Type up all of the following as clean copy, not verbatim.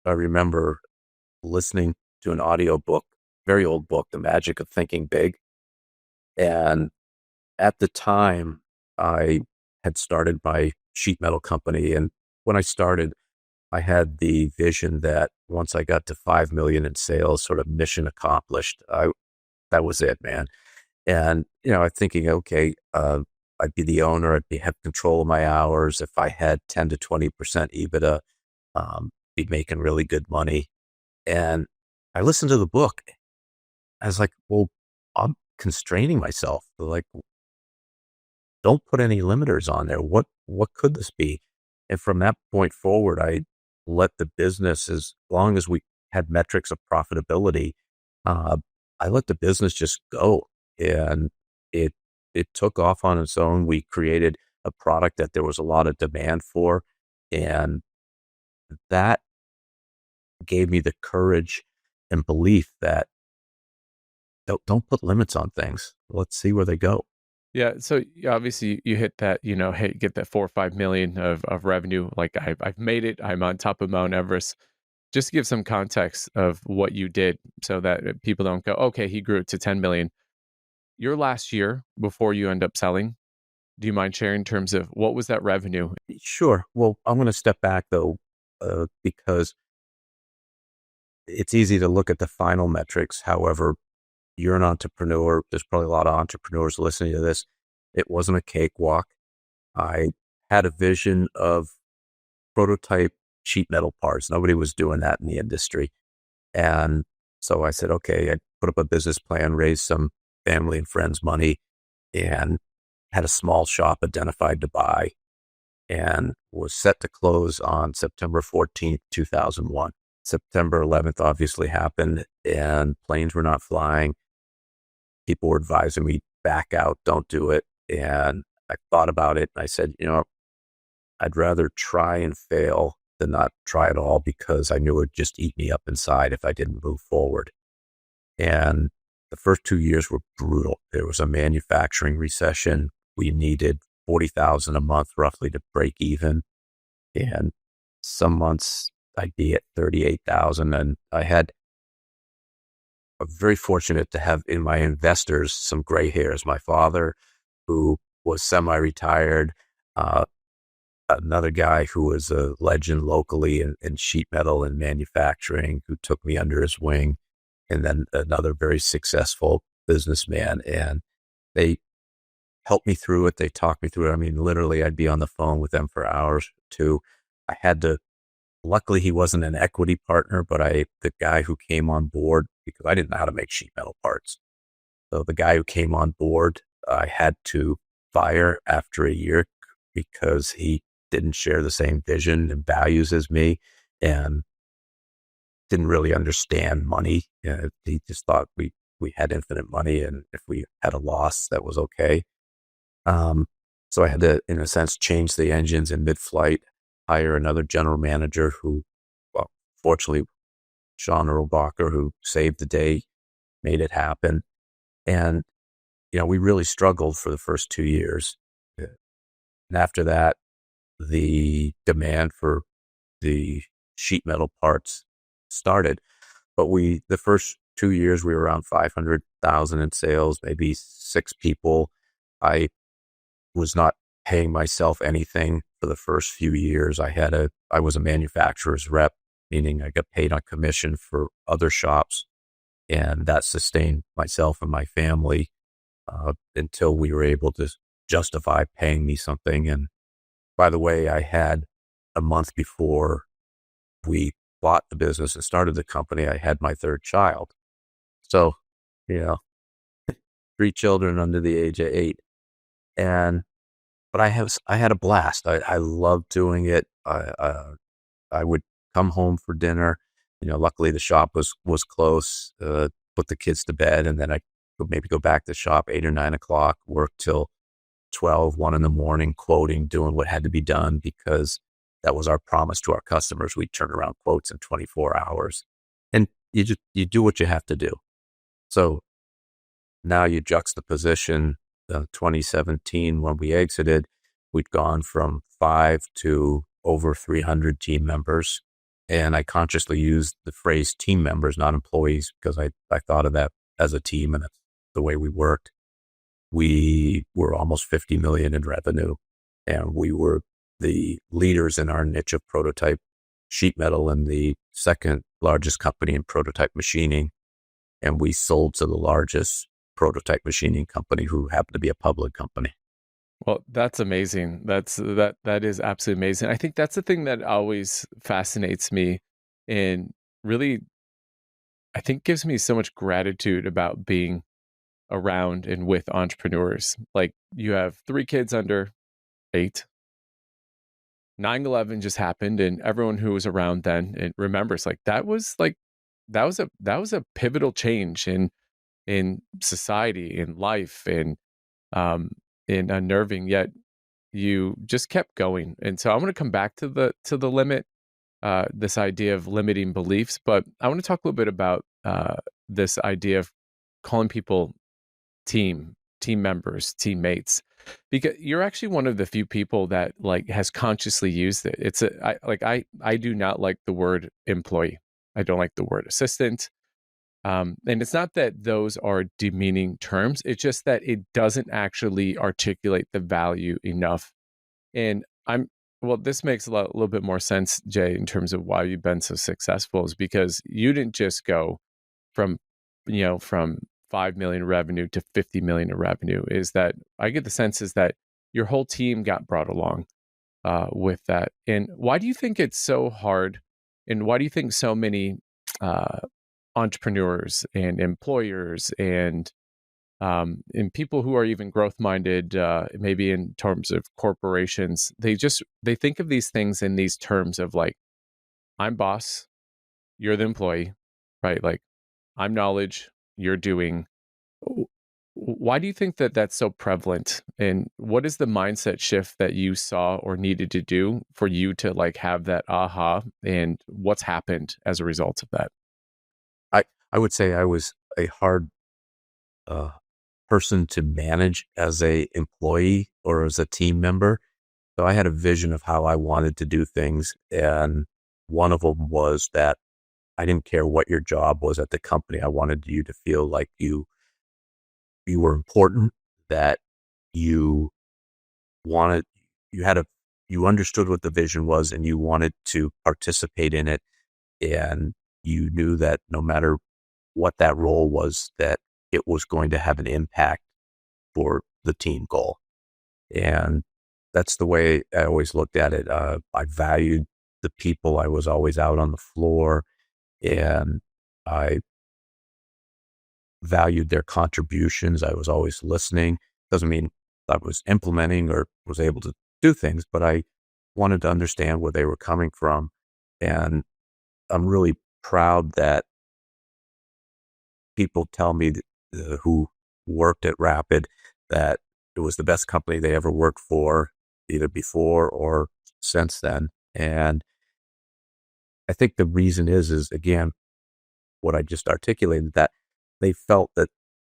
I remember listening to an audio book, very old book, The Magic of Thinking Big. And at the time, I had started my sheet metal company. And when I started, I had the vision that once I got to 5 million in sales, sort of mission accomplished. That was it, man. And, I'm thinking, okay, I'd be the owner. Have control of my hours. If I had 10 to 20% EBITDA, be making really good money. And I listened to the book. I was like, well, I'm constraining myself. Like, don't put any limiters on there. What could this be? And from that point forward, I let the business, as long as we had metrics of profitability, uh, I let the business just go. And it it took off on its own. We created a product that there was a lot of demand for, and that gave me the courage and belief that don't put limits on things. Let's see where they go. Yeah, so obviously you hit that, hey, get that 4 or 5 million of revenue. Like I've made it. I'm on top of Mount Everest. Just to give some context of what you did, so that people don't go, okay, he grew it to 10 million. Your last year before you end up selling, do you mind sharing in terms of what was that revenue? Sure. Well, I'm going to step back though, because it's easy to look at the final metrics. However, you're an entrepreneur. There's probably a lot of entrepreneurs listening to this. It wasn't a cakewalk. I had a vision of prototype sheet metal parts. Nobody was doing that in the industry. And so I said, okay, I put up a business plan, raised some family and friends money, and had a small shop identified to buy, and was set to close on September 14th, 2001. September 11th obviously happened, and planes were not flying. People were advising me, back out, don't do it. And I thought about it. And I said, I'd rather try and fail than not try at all, because I knew it would just eat me up inside if I didn't move forward. And the first 2 years were brutal. There was a manufacturing recession. We needed 40,000 a month roughly to break even. And some months I'd be at 38,000. And I'm very fortunate to have in my investors some gray hairs. My father, who was semi-retired, uh, another guy who was a legend locally in sheet metal and manufacturing, who took me under his wing, and then another very successful businessman. And they helped me through it. They talked me through it. I mean, literally, I'd be on the phone with them for hours too. I had to, luckily, he wasn't an equity partner, but the guy who came on board, because I didn't know how to make sheet metal parts. So the guy who came on board, I had to fire after a year because he didn't share the same vision and values as me, and didn't really understand money. He just thought we had infinite money, and if we had a loss, that was okay. Um, so I had to, in a sense, change the engines in mid-flight, hire another general manager who, well, fortunately, Sean Erlbacher, who saved the day, made it happen. And, we really struggled for the first 2 years. And after that, the demand for the sheet metal parts started. But the first 2 years, we were around 500,000 in sales, maybe 6 people. I was not paying myself anything for the first few years. I was a manufacturer's rep, meaning I got paid on commission for other shops, and that sustained myself and my family, until we were able to justify paying me something. And by the way, I had a month before we bought the business and started the company, I had my third child. So, you know, 3 children under the age of 8. And, but I had a blast. I loved doing it. I would come home for dinner. Luckily the shop was close, put the kids to bed, and then I would maybe go back to the shop 8 or 9 o'clock, work till 12, 1 in the morning, quoting, doing what had to be done, because that was our promise to our customers. We'd turn around quotes in 24 hours, and you do what you have to do. So now you juxtaposition 2017, when we exited, we'd gone from 5 to over 300 team members. And I consciously used the phrase team members, not employees, because I thought of that as a team, and that's the way we worked. We were almost 50 million in revenue, and we were the leaders in our niche of prototype sheet metal and the second largest company in prototype machining. And we sold to the largest prototype machining company, who happened to be a public company. Well, that's amazing. That is absolutely amazing. I think that's the thing that always fascinates me, and really, I think gives me so much gratitude about being around and with entrepreneurs. Like, you have 3 kids under 8. 9/11 just happened, and everyone who was around then and remembers, like, that was a pivotal change in society, in life, and um in unnerving, yet you just kept going. And so I want to come back to the limit, this idea of limiting beliefs, but I want to talk a little bit about this idea of calling people team members, teammates, because you're actually one of the few people that like has consciously used it. It's a I do not like the word employee. I don't like the word assistant. And it's not that those are demeaning terms. It's just that it doesn't actually articulate the value enough. And well, this makes a little bit more sense, Jay, in terms of why you've been so successful, is because you didn't just go from, from 5 million revenue to 50 million in revenue. Is that I get the sense is that your whole team got brought along with that. And why do you think it's so hard? And why do you think so many uh, entrepreneurs and employers and people who are even growth minded, maybe in terms of corporations, they think of these things in these terms of like, I'm boss, you're the employee, right? Like, I'm knowledge, you're doing. Why do you think that that's so prevalent? And what is the mindset shift that you saw or needed to do for you to like have that aha, and what's happened as a result of that? I, I would say I was a hard uh, person to manage as a employee or as a team member. So I had a vision of how I wanted to do things. And one of them was that I didn't care what your job was at the company. I wanted you to feel like you were important, that you wanted, you had a, you understood what the vision was and you wanted to participate in it. And you knew that no matter what that role was, that it was going to have an impact for the team goal. And that's the way I always looked at it. I valued the people. I was always out on the floor, and I valued their contributions. I was always listening. Doesn't mean I was implementing or was able to do things, but I wanted to understand where they were coming from. And I'm really proud that people tell me that, who worked at Rapid, that it was the best company they ever worked for, either before or since then. And I think the reason is again, what I just articulated, that they felt that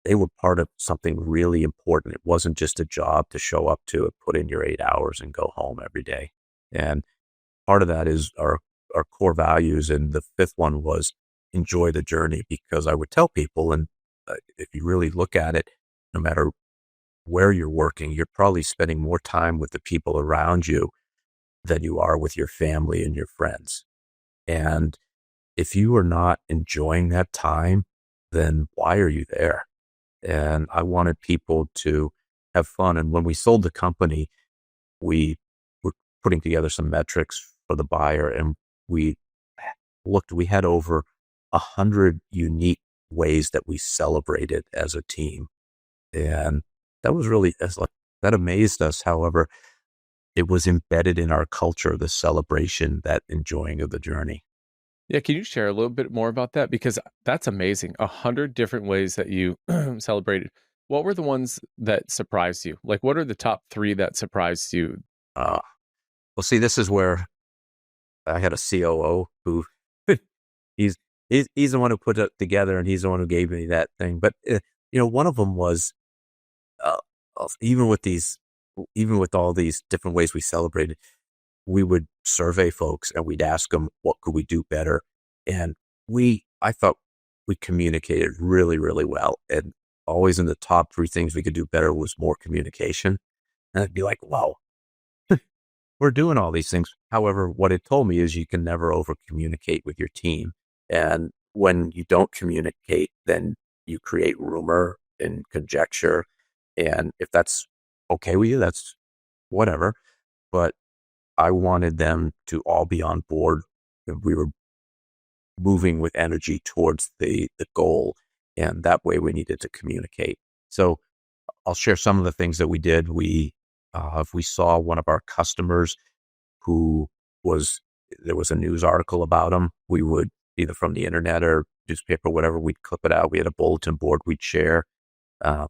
they were part of something really important. It wasn't just a job to show up to and put in your 8 hours and go home every day. And part of that is our core values. And the fifth one was enjoy the journey, because I would tell people, and if you really look at it, no matter where you're working, you're probably spending more time with the people around you than you are with your family and your friends. And if you are not enjoying that time, then why are you there? And I wanted people to have fun. And when we sold the company, we were putting together some metrics for the buyer, and we we had over 100 unique ways that we celebrated as a team. And that was really, that amazed us. However, it was embedded in our culture, the celebration, that enjoying of the journey. Yeah, can you share a little bit more about that? Because that's amazing. 100 different ways that you celebrated. What were the ones that surprised you? Like, what are the top 3 that surprised you? Uh, well, see, this is where I had a COO who he's, he's the one who put it together, and he's the one who gave me that thing. But, one of them was, uh, even with all these different ways we celebrated, we would survey folks and we'd ask them, what could we do better? And I thought we communicated really, really well. And always in the top three things we could do better was more communication. And I'd be like, wow, we're doing all these things. However, what it told me is you can never over communicate with your team. And when you don't communicate, then you create rumor and conjecture. And if that's okay with you, that's whatever. But I wanted them to all be on board. And we were moving with energy towards the goal. And that way we needed to communicate. So I'll share some of the things that we did. If we saw one of our customers who there was a news article about them, we would either from the internet or newspaper, whatever, we'd clip it out. We had a bulletin board we'd share.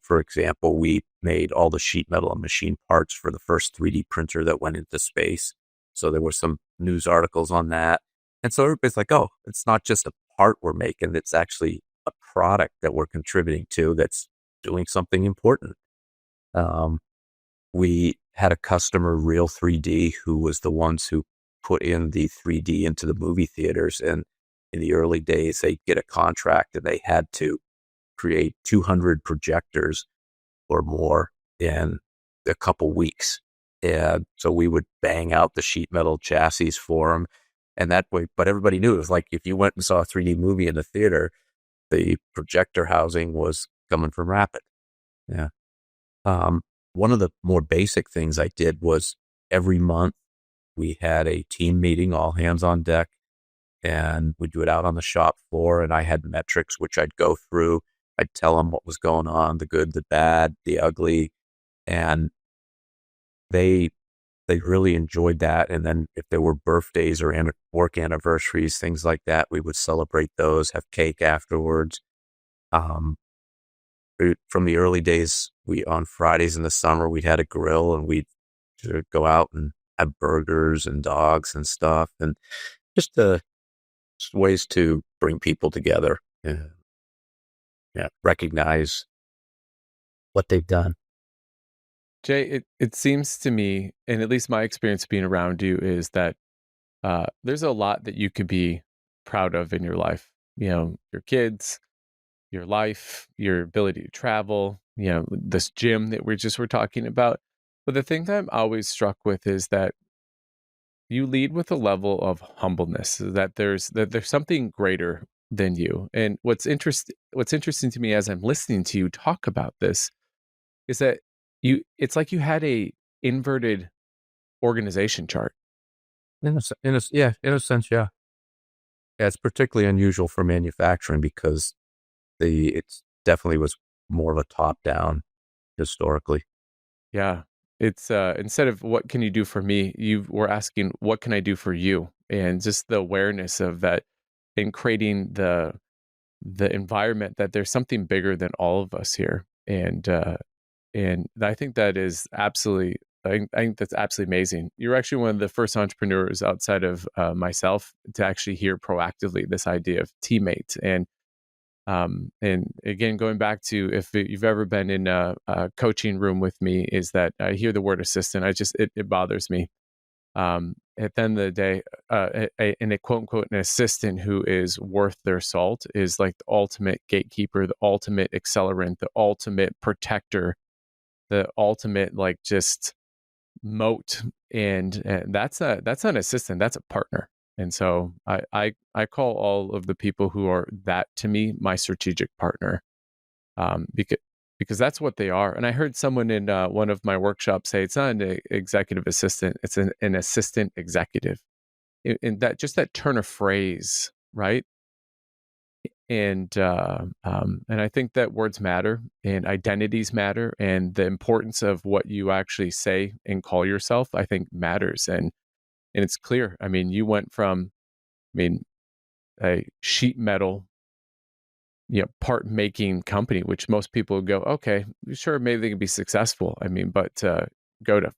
For example, we made all the sheet metal and machine parts for the first 3D printer that went into space. So there were some news articles on that. And so everybody's like, oh, it's not just a part we're making, it's actually a product that we're contributing to that's doing something important. We had a customer, Real 3D, who was the ones who put in the 3D into the movie theaters. And in the early days, they get a contract and they had to create 200 projectors or more in a couple weeks. And so we would bang out the sheet metal chassis for them. And that way, but everybody knew it was like if you went and saw a 3D movie in the theater, the projector housing was coming from Rapid. Yeah. One of the more basic things I did was every month we had a team meeting, all hands on deck, and we'd do it out on the shop floor. And I had metrics which I'd go through. I'd tell them what was going on, the good, the bad, the ugly, and they really enjoyed that. And then if there were birthdays or work anniversaries, things like that, we would celebrate those, have cake afterwards. Um, from the early days, on Fridays in the summer, we'd had a grill and we'd go out and have burgers and dogs and stuff, and just ways to bring people together and recognize what they've done. Jay, it seems to me, and at least my experience being around you, is that there's a lot that you could be proud of in your life. You know, your kids, your life, your ability to travel, you know, this gym that we're talking about. But the thing that I'm always struck with is that you lead with a level of humbleness, that there's something greater than you. And what's interesting to me as I'm listening to you talk about this is that it's like you had a inverted organization chart. In a sense, yeah. Yeah, it's particularly unusual for manufacturing because it definitely was more of a top down historically. Yeah. It's instead of what can you do for me, you were asking what can I do for you? And just the awareness of that in creating the environment that there's something bigger than all of us here. And I think that is absolutely I think that's absolutely amazing. You're actually one of the first entrepreneurs outside of myself to actually hear proactively this idea of teammates. And again, going back to if you've ever been in a coaching room with me, is that I hear the word assistant. It bothers me. At the end of the day, and a quote unquote an assistant who is worth their salt is like the ultimate gatekeeper, the ultimate accelerant, the ultimate protector, the ultimate like just moat. And that's not an assistant, that's a partner. And so I call all of the people who are that to me my strategic partner, because that's what they are. And I heard someone in one of my workshops say it's not an executive assistant, it's an assistant executive. And that just that turn of phrase, right? And I think that words matter and identities matter, and the importance of what you actually say and call yourself, I think matters. And it's clear. I mean, you went from, I mean, a sheet metal, you know, part making company, which most people would go, okay, sure, maybe they can be successful. I mean, but go to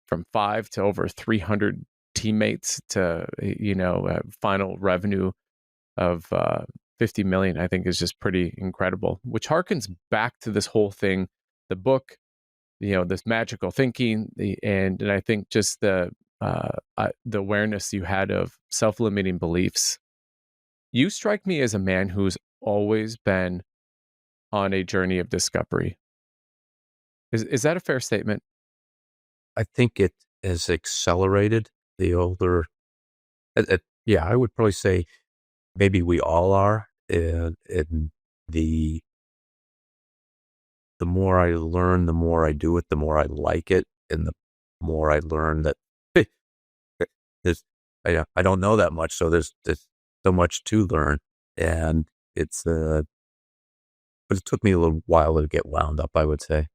from 5 to over 300 teammates to, final revenue of 50 million, I think is just pretty incredible, which harkens back to this whole thing, the book, you know, this magical thinking, and I think just the awareness you had of self-limiting beliefs. You strike me as a man who's always been on a journey of discovery. Is that a fair statement? I think it has accelerated the older. Yeah, I would probably say maybe we all are. And the the more I learn, the more I do it, the more I like it, and the more I learn that there's I don't know that much, so there's so much to learn, and it's but it took me a little while to get wound up, I would say.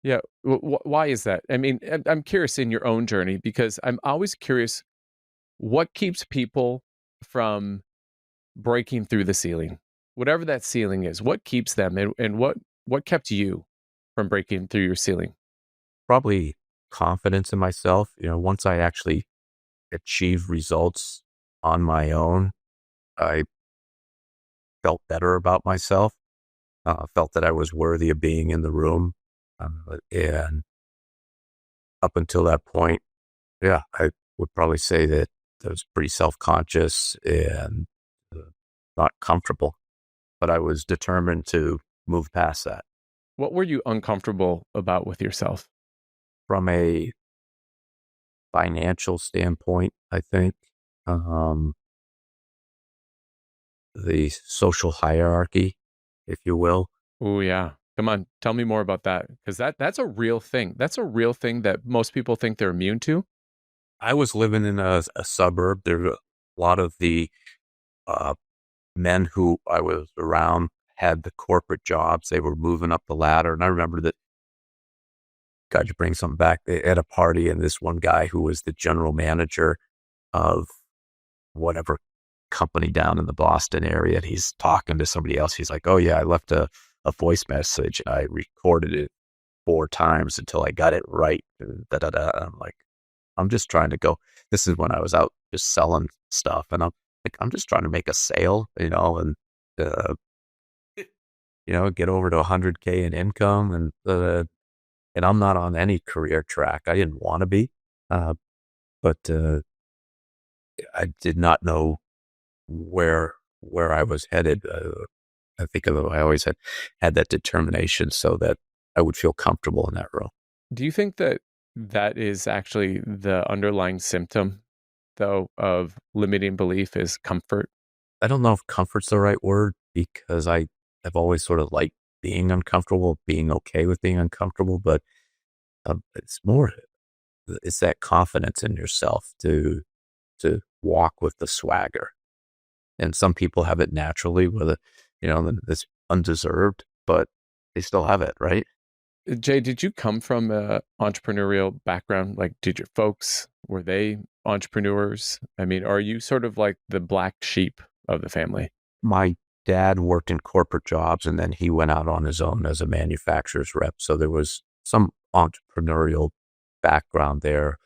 Yeah. Why is that? I mean, I'm curious in your own journey because I'm always curious what keeps people from breaking through the ceiling, whatever that ceiling is. What keeps them, and what kept you from breaking through your ceiling? Probably confidence in myself. Once I actually achieved results on my own, I felt better about myself. Felt that I was worthy of being in the room, and up until that point, yeah, I would probably say that I was pretty self-conscious and uh, not comfortable, but I was determined to move past that. What were you uncomfortable about with yourself? From a financial standpoint, I think, um, the social hierarchy, if you will. Oh yeah. Come on, tell me more about that because that's a real thing. That's a real thing that most people think they're immune to. I was living in a suburb. There were a lot of the uh, men who I was around had the corporate jobs. They were moving up the ladder. And I remember that, God, you bring something back at a party, and this one guy who was the general manager of whatever company down in the Boston area, and he's talking to somebody else. He's like, "Oh yeah, I left a voice message. I recorded it 4 times until I got it right." Da, da, da. I'm like, I'm just trying to go. This is when I was out just selling stuff, and I'm like, I'm just trying to make a sale, and uh, get over to 100K in income, and I'm not on any career track. I didn't want to be, uh, but I did not know where I was headed. I think I always had that determination so that I would feel comfortable in that role. Do you think that that is actually the underlying symptom, though, of limiting belief is comfort? I don't know if comfort's the right word because I have always sort of liked being uncomfortable, being okay with being uncomfortable, but it's that confidence in yourself to walk with the swagger. And some people have it naturally with it's undeserved, but they still have it, right? Jay, did you come from a entrepreneurial background? Like, did your folks, were they entrepreneurs? I mean, are you sort of like the black sheep of the family? My dad worked in corporate jobs and then he went out on his own as a manufacturer's rep. So there was some entrepreneurial background there.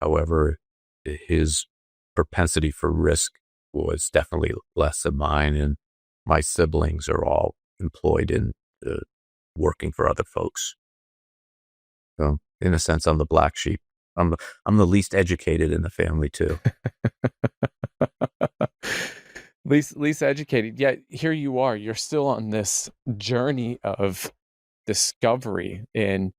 However, his propensity for risk was definitely less than mine. And my siblings are all employed in uh, working for other folks. So in a sense, I'm the black sheep. I'm the least educated in the family too. Least educated. Yet here you are. You're still on this journey of discovery. And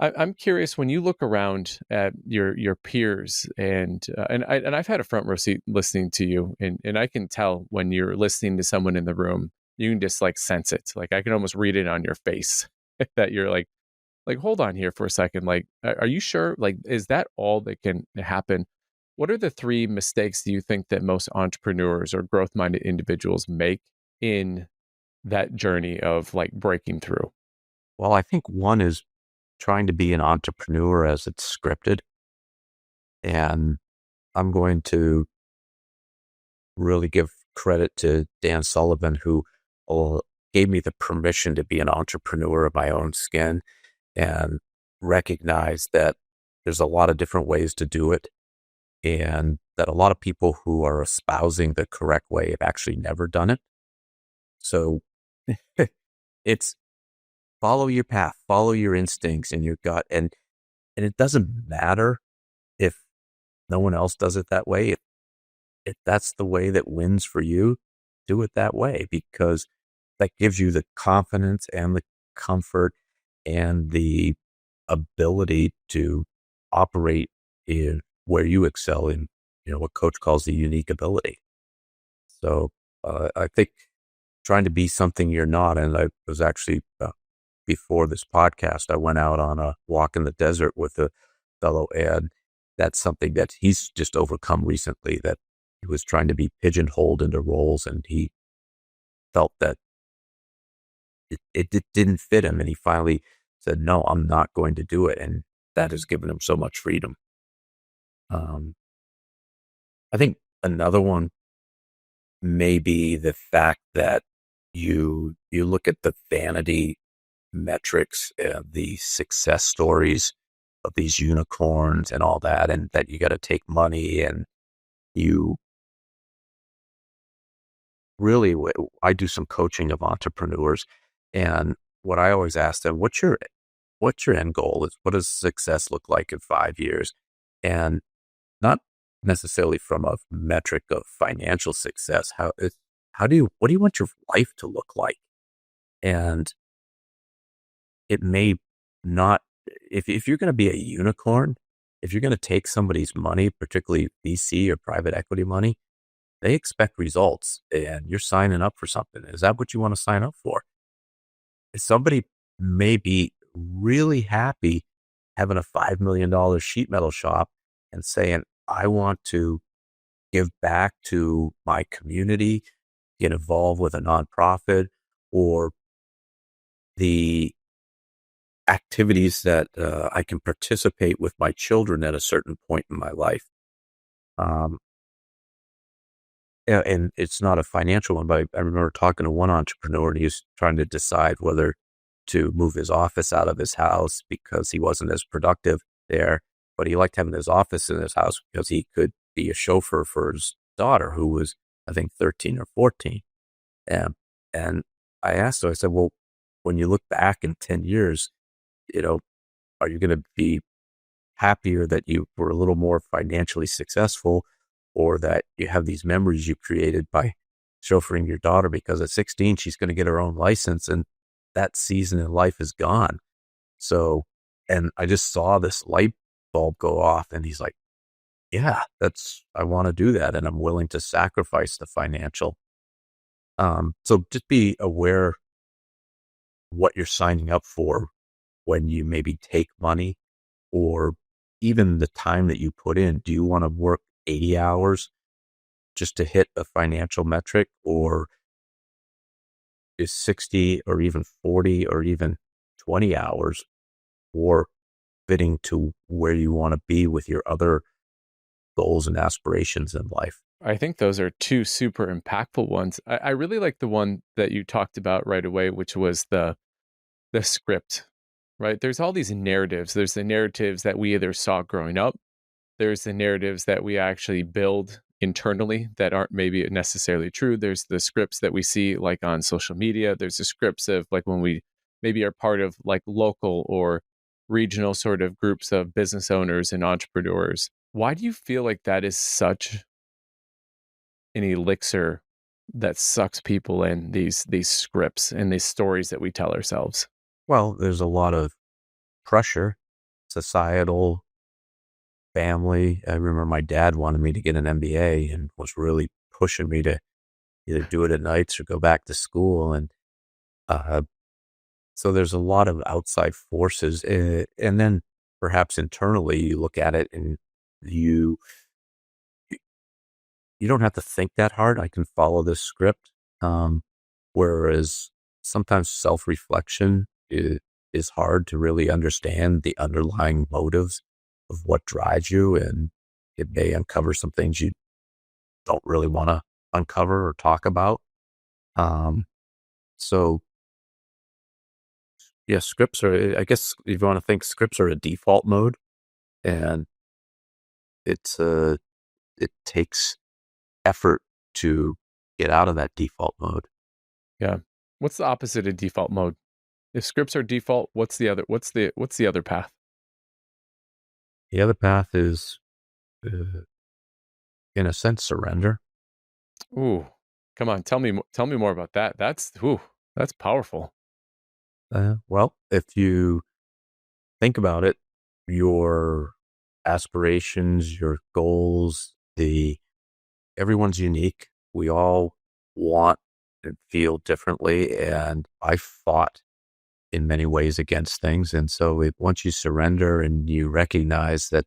I'm curious when you look around at your peers and I've had a front row seat listening to you, and I can tell when you're listening to someone in the room, you can just like sense it. Like I can almost read it on your face that you're like hold on here for a second. Like are you sure? Like is that all that can happen? What are the three mistakes do you think that most entrepreneurs or growth minded individuals make in that journey of like breaking through? Well, I think one is trying to be an entrepreneur as it's scripted. And I'm going to really give credit to Dan Sullivan, who uh, gave me the permission to be an entrepreneur of my own skin and recognize that there's a lot of different ways to do it. And that a lot of people who are espousing the correct way have actually never done it. So it's follow your path, follow your instincts and your gut. And it doesn't matter if no one else does it that way, if that's the way that wins for you, do it that way, because that gives you the confidence and the comfort and the ability to operate in where you excel in, what coach calls the unique ability. So I think trying to be something you're not, and I was actually, before this podcast, I went out on a walk in the desert with a fellow, and that's something that he's just overcome recently, that he was trying to be pigeonholed into roles, and he felt that it didn't fit him. And he finally said, no, I'm not going to do it. And that has given him so much freedom. Um, I think another one may be the fact that you look at the vanity metrics, the success stories of these unicorns and all that, and that you got to take money, and you really, I do some coaching of entrepreneurs, and what I always ask them, what's your end goal? Is what does success look like in 5 years? And not necessarily from a metric of financial success. What do you want your life to look like? And it may not, if you're going to be a unicorn, if you're going to take somebody's money, particularly VC or private equity money, they expect results, and you're signing up for something. Is that what you want to sign up for? Somebody may be really happy having a $5 million sheet metal shop and saying, I want to give back to my community, get involved with a nonprofit, or the activities that I can participate with my children at a certain point in my life. Um, and it's not a financial one, but I remember talking to one entrepreneur, and he was trying to decide whether to move his office out of his house because he wasn't as productive there, but he liked having his office in his house because he could be a chauffeur for his daughter, who was, I think, 13 or 14. And, and I asked her, I said, well, when you look back in 10 years, you know, are you going to be happier that you were a little more financially successful, or that you have these memories you created by chauffeuring your daughter? Because at 16, she's going to get her own license, and that season in life is gone. So, and I just saw this light bulb go off, and he's like, yeah, I want to do that. And I'm willing to sacrifice the financial. So just be aware what you're signing up for when you maybe take money, or even the time that you put in. Do you want to work 80 hours just to hit a financial metric, or is 60 or even 40 or even 20 hours or fitting to where you want to be with your other goals and aspirations in life? I think those are two super impactful ones. I really like the one that you talked about right away, which was the script, right? There's all these narratives. There's the narratives that we either saw growing up. There's the narratives that we actually build internally that aren't maybe necessarily true. There's the scripts that we see like on social media. There's the scripts of like when we maybe are part of like local or regional sort of groups of business owners and entrepreneurs. Why do you feel like that is such an elixir that sucks people in, these scripts and these stories that we tell ourselves? Well, there's a lot of pressure, societal, family. I remember my dad wanted me to get an MBA and was really pushing me to either do it at nights or go back to school. And uh, so there's a lot of outside forces. And then perhaps internally, you look at it and you you don't have to think that hard. I can follow this script. Um, Whereas sometimes self-reflection is hard to really understand the underlying motives of what drives you. And it may uncover some things you don't really want to uncover or talk about. Um, so yeah, scripts are, I guess if you want to think, scripts are a default mode, and it's it takes effort to get out of that default mode. Yeah. What's the opposite of default mode? If scripts are default, what's the other path? The other path is uh, in a sense, surrender. Ooh, come on, tell me more about that. That's powerful. Well, if you think about it, your aspirations, your goals, the everyone's unique. We all want and feel differently, and I fought in many ways against things. And so once you surrender and you recognize that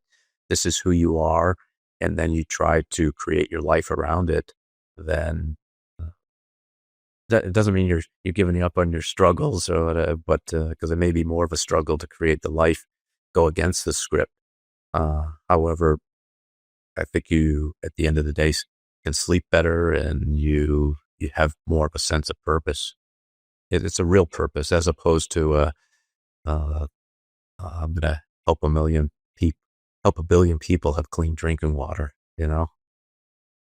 this is who you are, and then you try to create your life around it, then uh, that it doesn't mean you're giving up on your struggles, or but because it may be more of a struggle to create the life, go against the script. However, I think you, at the end of the day, can sleep better, and you have more of a sense of purpose. It's a real purpose as opposed to uh, I'm gonna help a million people, help a billion people have clean drinking water. You know,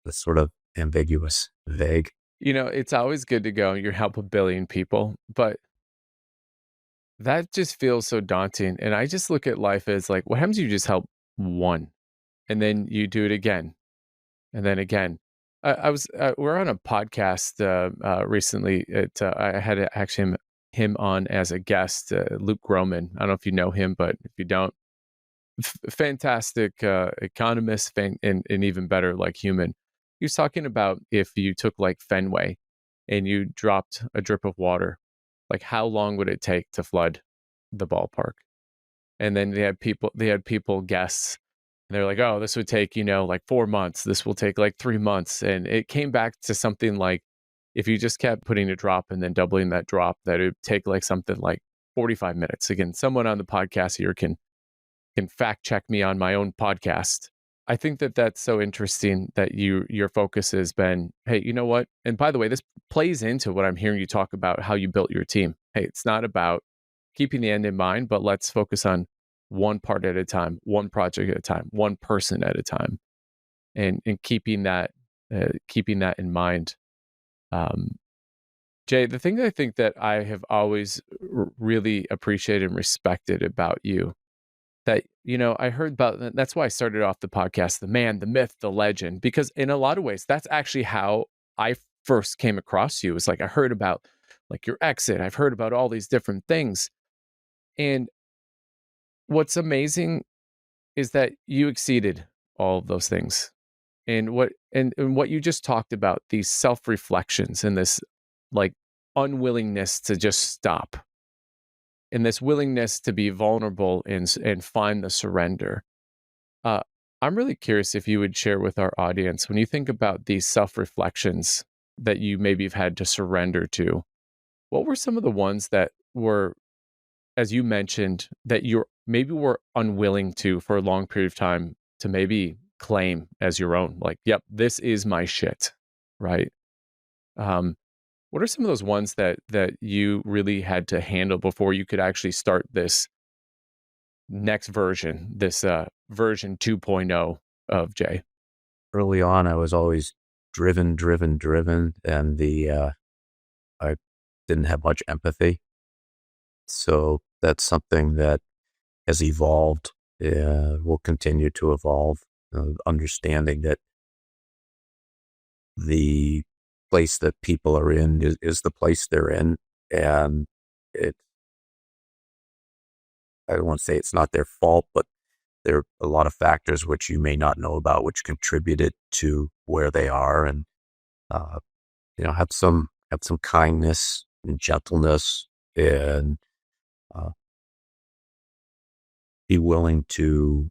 that's sort of ambiguous, vague. You know, it's always good to go, you help a billion people, but that just feels so daunting. And I just look at life as like, what happens if you just help one and then you do it again and then again? I was, we're on a podcast recently. I had actually him on as a guest, Luke Groman. I don't know if you know him, but if you don't, fantastic economist and even better, like human. He was talking about if you took like Fenway and you dropped a drip of water, like how long would it take to flood the ballpark? And then they had people guess, and they're like, oh, this would take, like 4 months. This will take like 3 months. And it came back to something like if you just kept putting a drop and then doubling that drop, that it would take like something like 45 minutes. Again, someone on the podcast here can fact check me on my own podcast. I think that that's so interesting that your focus has been, hey, you know what? And by the way, this plays into what I'm hearing you talk about how you built your team. Hey, it's not about keeping the end in mind, but let's focus on one part at a time, one project at a time, one person at a time, and keeping that in mind. Um, Jay, the thing that I think that I have always really appreciated and respected about you that, I heard about, that's why I started off the podcast, the man, the myth, the legend, because in a lot of ways, that's actually how I first came across you. It's like I heard about like your exit. I've heard about all these different things. And what's amazing is that you exceeded all of those things. And what you just talked about, these self-reflections and this like unwillingness to just stop and this willingness to be vulnerable and find the surrender. Uh, I'm really curious if you would share with our audience when you think about these self reflections that you maybe have had to surrender to, what were some of the ones that were, as you mentioned, that you're maybe were unwilling to for a long period of time to maybe claim as your own? Like, yep, this is my shit, right? Um, what are some of those ones that you really had to handle before you could actually start this next version, this version 2.0 of Jay? Early on, I was always driven, driven, driven, and I didn't have much empathy. So that's something that has evolved, will continue to evolve. Understanding that the place that people are in is the place they're in, and it I don't want to say it's not their fault, but there are a lot of factors which you may not know about, which contributed to where they are, and uh, have some kindness and gentleness, and uh, be willing to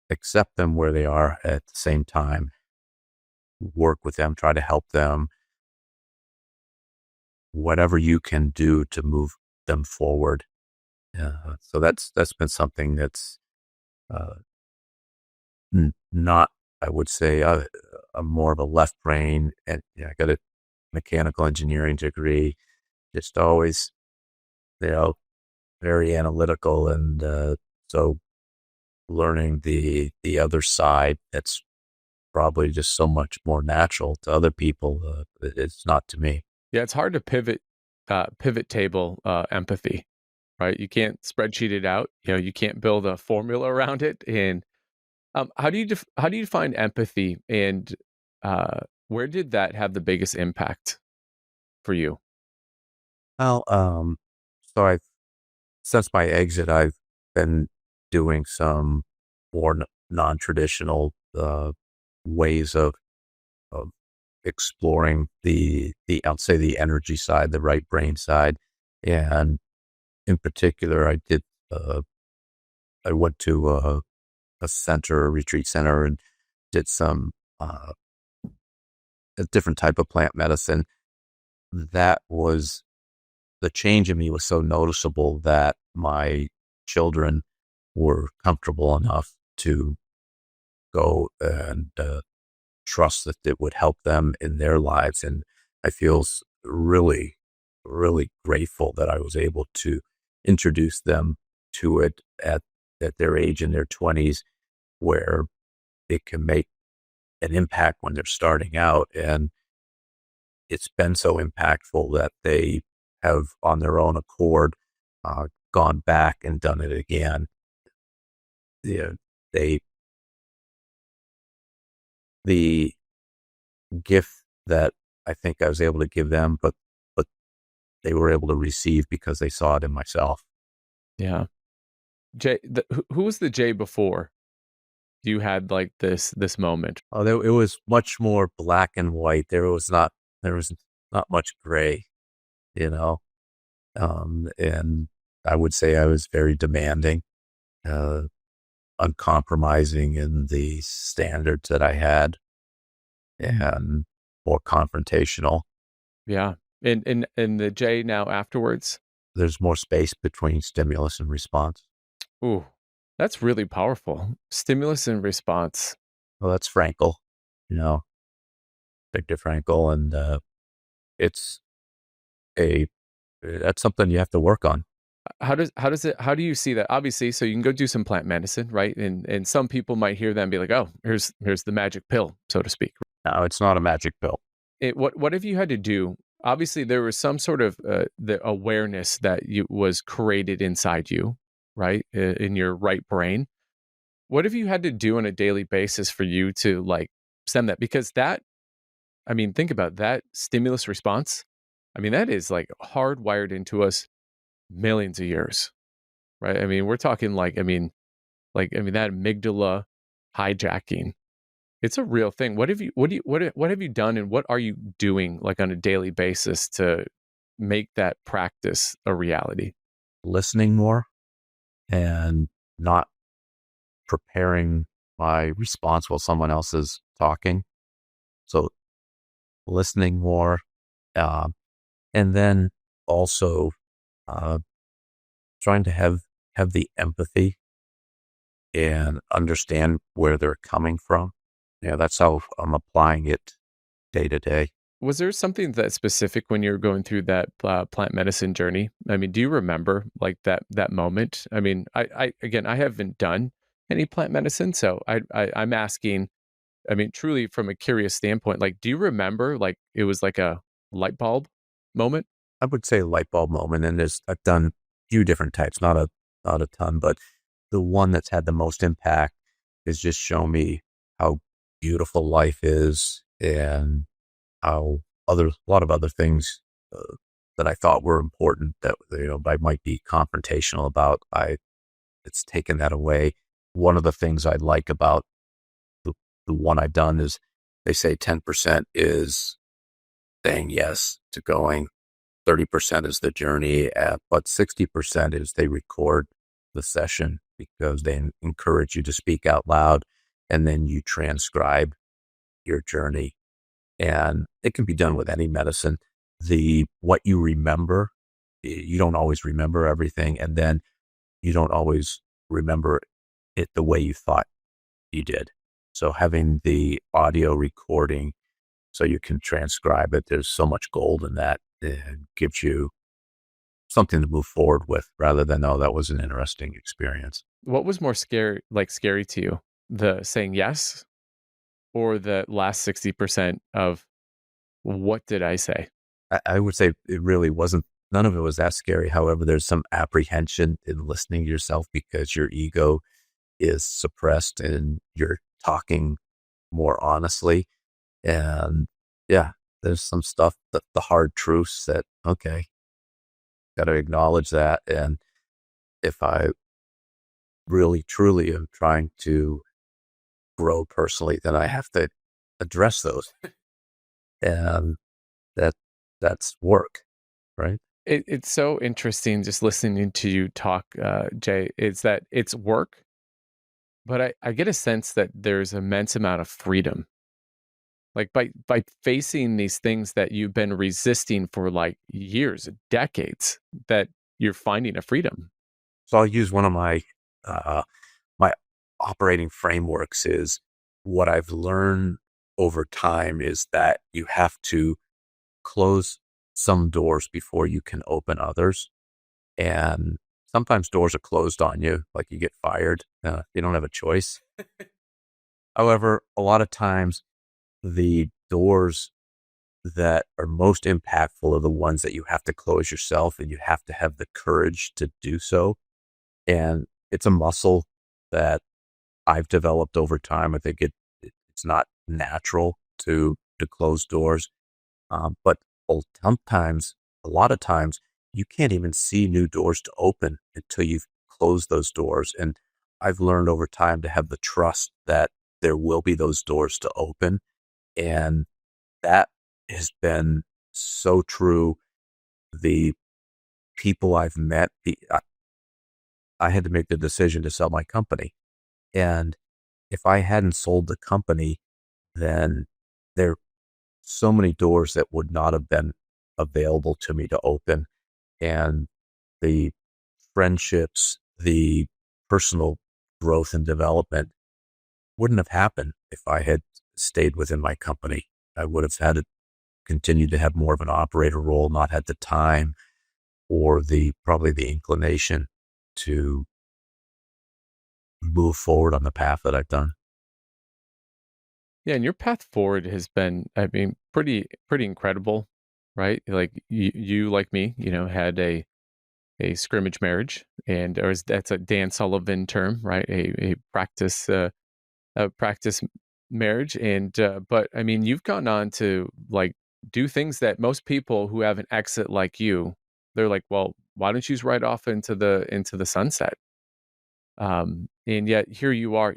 accept them where they are. At the same time, work with them, try to help them, whatever you can do to move them forward. So that's been something that's uh, not, I would say, I'm more of a left brain, and I got a mechanical engineering degree. Just always, you know, very analytical, and so learning the other side, that's probably just so much more natural to other people. It's not to me. Yeah, it's hard to pivot table empathy, right? You can't spreadsheet it out. You can't build a formula around it. And How do you find empathy, and where did that have the biggest impact for you? Well, so I've since my exit, I've been doing some more non-traditional ways of exploring the I'll say the energy side, the right brain side, and in particular, uh, I went to a center, a retreat center, and did some a different type of plant medicine. That was the change in me was so noticeable that my children were comfortable enough to go and trust that it would help them in their lives. And I feel really, really grateful that I was able to introduce them to it at their age in their 20s, where it can make an impact when they're starting out. And it's been so impactful that they have, on their own accord, gone back and done it again. Yeah, they the gift that I think I was able to give them, but they were able to receive because they saw it in myself. Yeah. Jay, who was the Jay before you had like this moment? Oh, it was much more black and white. There was not much gray, you know. And I would say I was very demanding, uh, uncompromising in the standards that I had, and more confrontational. Yeah. And the Jay now afterwards. There's more space between stimulus and response. Ooh, that's really powerful. Stimulus and response. Well, that's Frankel, you know, Viktor Frankl, and it's a that's something you have to work on. How do you see that? Obviously, so you can go do some plant medicine, right? And some people might hear that and be like, oh, here's the magic pill, so to speak. No, it's not a magic pill. What have you had to do? Obviously, there was some sort of the awareness that you was created inside you, right, in your right brain. What have you had to do on a daily basis for you to like stem that? Because that, I mean, think about that stimulus response. I mean, that is like hardwired into us millions of years, right? I mean, we're talking like, I mean, that amygdala hijacking. It's a real thing. What have you done, and what are you doing like on a daily basis to make that practice a reality? Listening more and not preparing my response while someone else is talking. So listening more, uh, and then also uh, trying to have the empathy and understand where they're coming from. Yeah, that's how I'm applying it day to day. Was there something that specific when you're going through that plant medicine journey? I mean, do you remember like that moment? I mean, I again, I haven't done any plant medicine, so I'm asking. I mean, truly from a curious standpoint, like, do you remember like it was like a light bulb moment? I would say light bulb moment, and I've done a few different types, not a ton, but the one that's had the most impact is just show me how beautiful life is, and how a lot of other things that I thought were important that I might be confrontational about. It's taken that away. One of the things I like about the the one I've done is they say 10% is saying yes to going, 30% is the journey, but 60% is they record the session because they encourage you to speak out loud, and then you transcribe your journey. And it can be done with any medicine. What you remember, you don't always remember everything, and then you don't always remember it the way you thought you did. So having the audio recording so you can transcribe it, there's so much gold in that. It gives you something to move forward with rather than, oh, that was an interesting experience. What was more scary to you, the saying yes or the last 60% of what did I say? I would say it really wasn't, none of it was that scary. However, there's some apprehension in listening to yourself because your ego is suppressed and you're talking more honestly. And yeah, there's some stuff that the hard truths that, okay, got to acknowledge that. And if I really truly am trying to grow personally, then I have to address those. And that that's work, right? It's so interesting just listening to you talk, Jay, is that it's work, but I get a sense that there's immense amount of freedom. Like by facing these things that you've been resisting for like years, decades, that you're finding a freedom. So I'll use one of uh, my operating frameworks is what I've learned over time is that you have to close some doors before you can open others. And sometimes doors are closed on you, like you get fired. You don't have a choice. However, a lot of times the doors that are most impactful are the ones that you have to close yourself and you have to have the courage to do so. And it's a muscle that I've developed over time. I think it's not natural to close doors. But sometimes, a lot of times, you can't even see new doors to open until you've closed those doors. And I've learned over time to have the trust that there will be those doors to open. And that has been so true. The people I've met, I had to make the decision to sell my company. And if I hadn't sold the company, then there are so many doors that would not have been available to me to open. And the friendships, the personal growth and development wouldn't have happened if I had stayed within my company. I would have had to continue to have more of an operator role, not had the time or probably the inclination to move forward on the path that I've done. Yeah, and your path forward has been, I mean, pretty incredible, right? Like you like me, had a scrimmage marriage, and or is that's a Dan Sullivan term, right? A practice marriage, and but I mean, you've gone on to like do things that most people who have an exit like you, they're like, well, why don't you just ride off into the sunset? And yet here you are,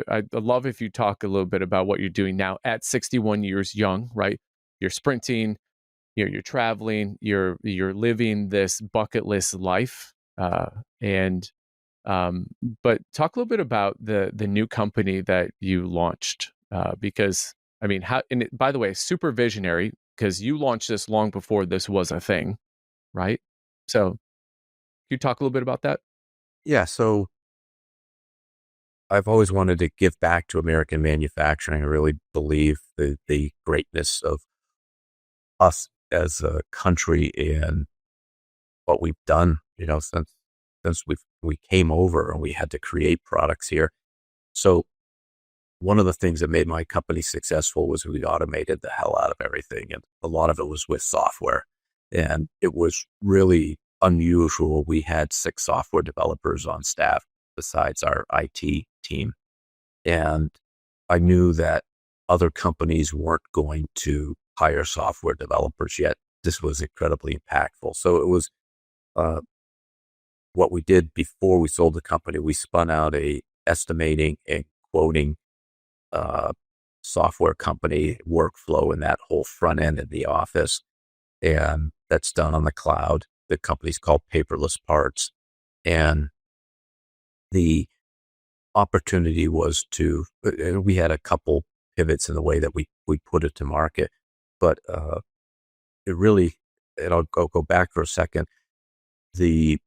I'd love if you talk a little bit about what you're doing now at 61 years young, right? You're sprinting, you're traveling, you're living this bucket list life. And um, but talk a little bit about the new company that you launched, because I mean, by the way, super visionary because you launched this long before this was a thing, right? So, can you talk a little bit about that? Yeah. So I've always wanted to give back to American manufacturing. I really believe the greatness of us as a country and what we've done, since we came over and we had to create products here. So one of the things that made my company successful was we automated the hell out of everything. And a lot of it was with software. And it was really unusual. We had 6 software developers on staff besides our IT team. And I knew that other companies weren't going to hire software developers yet. This was incredibly impactful. So it was uh, what we did before we sold the company. We spun out a estimating and quoting uh, software company workflow in that whole front end in the office. And that's done on the cloud. The company's called Paperless Parts. And the opportunity was we had a couple pivots in the way that we put it to market, but it really, and I'll go back for a second. The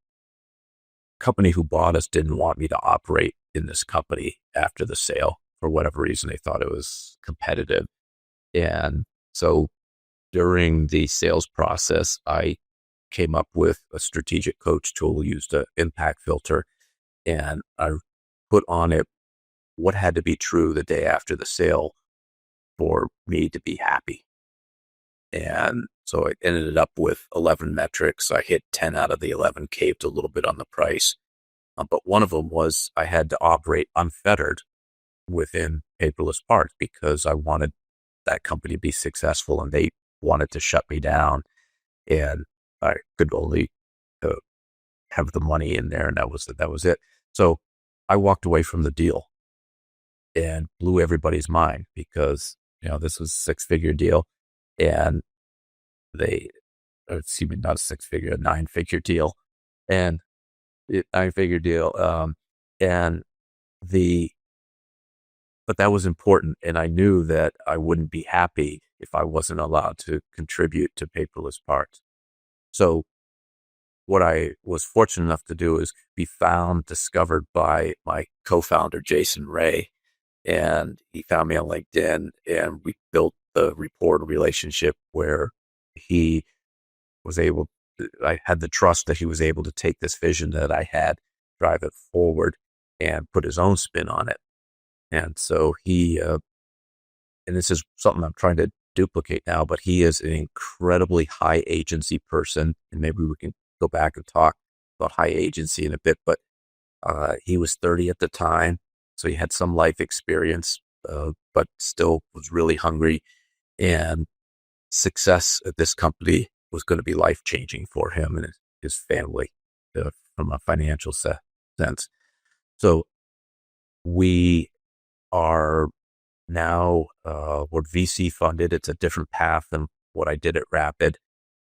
company who bought us didn't want me to operate in this company after the sale for whatever reason. They thought it was competitive. And so during the sales process, I came up with a strategic coach tool, used an impact filter, and I put on it what had to be true the day after the sale for me to be happy. And so I ended up with 11 metrics. I hit 10 out of the 11, caved a little bit on the price. But one of them was I had to operate unfettered within paperless parts because I wanted that company to be successful, and they wanted to shut me down, and I could only uh, have the money in there, and that was it. So I walked away from the deal and blew everybody's mind because this was a six-figure deal, and they excuse me, not a six-figure, a nine-figure deal, and nine-figure deal, and the but that was important, and I knew that I wouldn't be happy if I wasn't allowed to contribute to paperless parts. So what I was fortunate enough to do is be discovered by my co-founder, Jason Ray, and he found me on LinkedIn, and we built the rapport and relationship where he was able, I had the trust that he was able to take this vision that I had, drive it forward, and put his own spin on it. And so and this is something I'm trying to duplicate now, but he is an incredibly high agency person. And maybe we can go back and talk about high agency in a bit, but he was 30 at the time. So he had some life experience, but still was really hungry. And success at this company was going to be life changing for him and his family from a financial sense. So we are now we're VC funded. It's a different path than what I did at Rapid,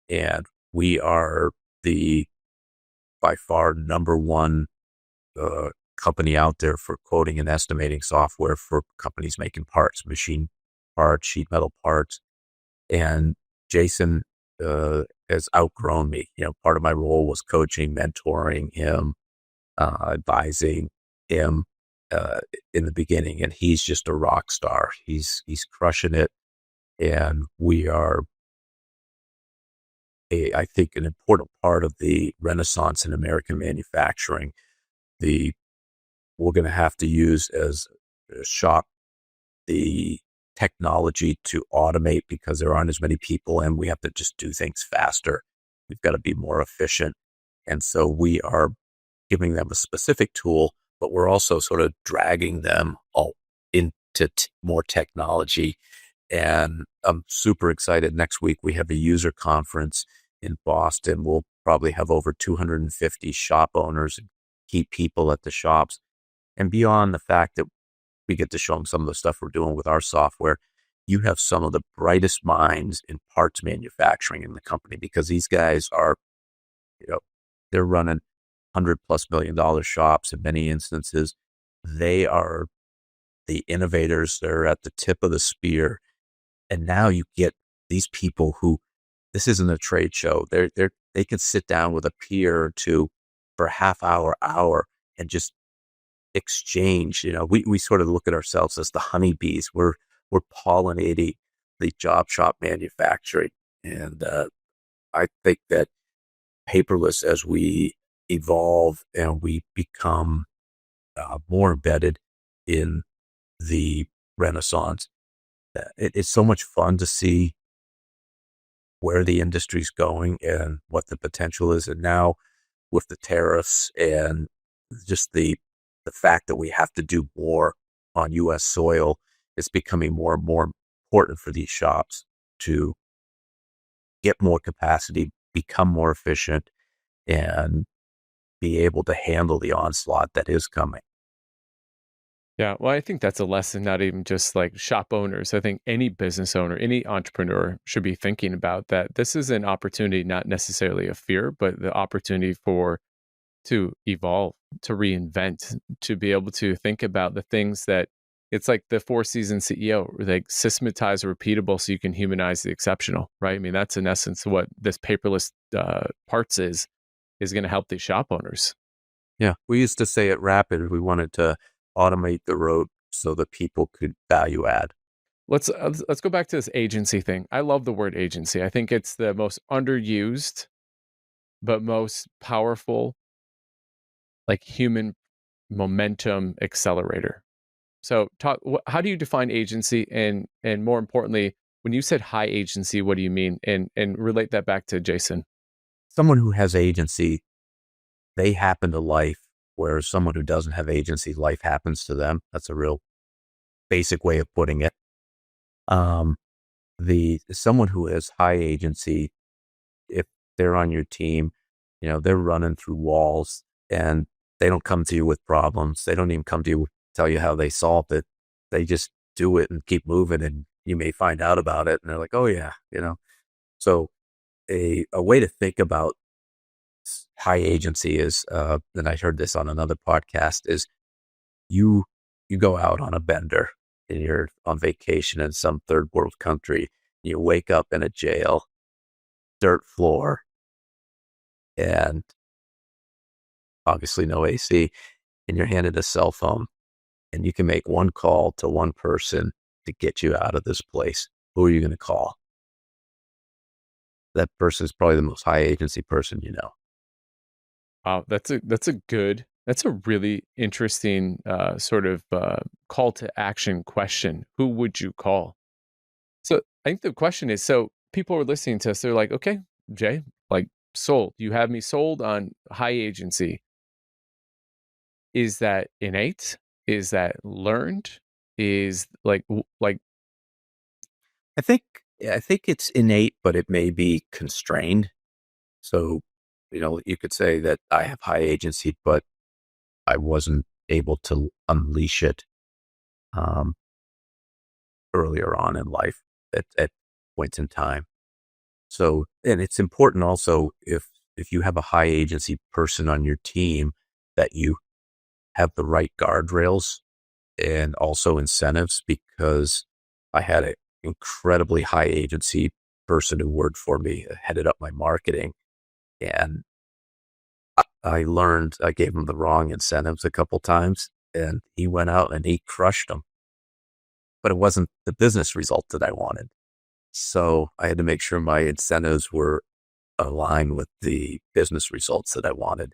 and we are the by far number one company out there for quoting and estimating software for companies making parts, machine parts, sheet metal parts. And Jason has outgrown me. Part of my role was coaching, mentoring him, advising him in the beginning, and he's just a rock star. He's crushing it, and we are I think an important part of the renaissance in American manufacturing. The We're going to have to use as a shop the technology to automate because there aren't as many people, and we have to just do things faster. We've got to be more efficient, and so we are giving them a specific tool, but we're also sort of dragging them all into more technology. And I'm super excited. Next week, we have a user conference in Boston. We'll probably have over 250 shop owners and key people at the shops. And beyond the fact that we get to show them some of the stuff we're doing with our software, you have some of the brightest minds in parts manufacturing in the company because these guys are, they're running $100+ million shops in many instances. They are the innovators. They're at the tip of the spear. And now you get these people who, this isn't a trade show. They can sit down with a peer or two for a half hour and just exchange. We sort of look at ourselves as the honeybees. We're pollinating the job shop manufacturing. And I think that paperless, as we evolve and we become more embedded in the renaissance, it's so much fun to see where the industry's going and what the potential is. And now with the tariffs and just the fact that we have to do more on U.S. soil, it's becoming more and more important for these shops to get more capacity, become more efficient, and be able to handle the onslaught that is coming. Yeah, well, I think that's a lesson, not even just like shop owners. I think any business owner, any entrepreneur should be thinking about that. This is an opportunity, not necessarily a fear, but the opportunity to evolve, to reinvent, to be able to think about the things that it's like the Four Seasons CEO, like systematize repeatable so you can humanize the exceptional, right? I mean, that's in essence what this paperless parts is going to help these shop owners. Yeah, we used to say at Rapid, we wanted to automate the road so that people could value add. Let's go back to this agency thing. I love the word agency. I think it's the most underused but most powerful like human momentum accelerator. So talk how do you define agency and more importantly, when you said high agency, what do you mean? And relate that back to Jason. Someone who has agency, they happen to life whereas someone who doesn't have agency, life happens to them. That's a real basic way of putting it. Um, the someone who has high agency, if they're on your team, they're running through walls and they don't come to you with problems. They don't even come to you, tell you how they solved it. They just do it and keep moving, and you may find out about it and they're like, oh yeah, So a way to think about high agency is, and I heard this on another podcast, is you you go out on a bender and you're on vacation in some third world country. You wake up in a jail, dirt floor, and obviously no AC, and you're handed a cell phone, and you can make one call to one person to get you out of this place. Who are you going to call? That person is probably the most high agency person you know. Wow, that's a really interesting sort of call to action question. Who would you call? So I think the question is, so people are listening to us, they're like, okay, Jay, like sold. You have me sold on high agency. Is that innate? Is that learned? Is like I think I think it's innate, but it may be constrained. So, you could say that I have high agency, but I wasn't able to unleash it um, earlier on in life at points in time. So, and it's important also, if you have a high agency person on your team, that you have the right guardrails and also incentives, because I had an incredibly high agency person who worked for me, headed up my marketing, and I gave him the wrong incentives a couple times, and he went out and he crushed them, but it wasn't the business result that I wanted. So I had to make sure my incentives were aligned with the business results that I wanted.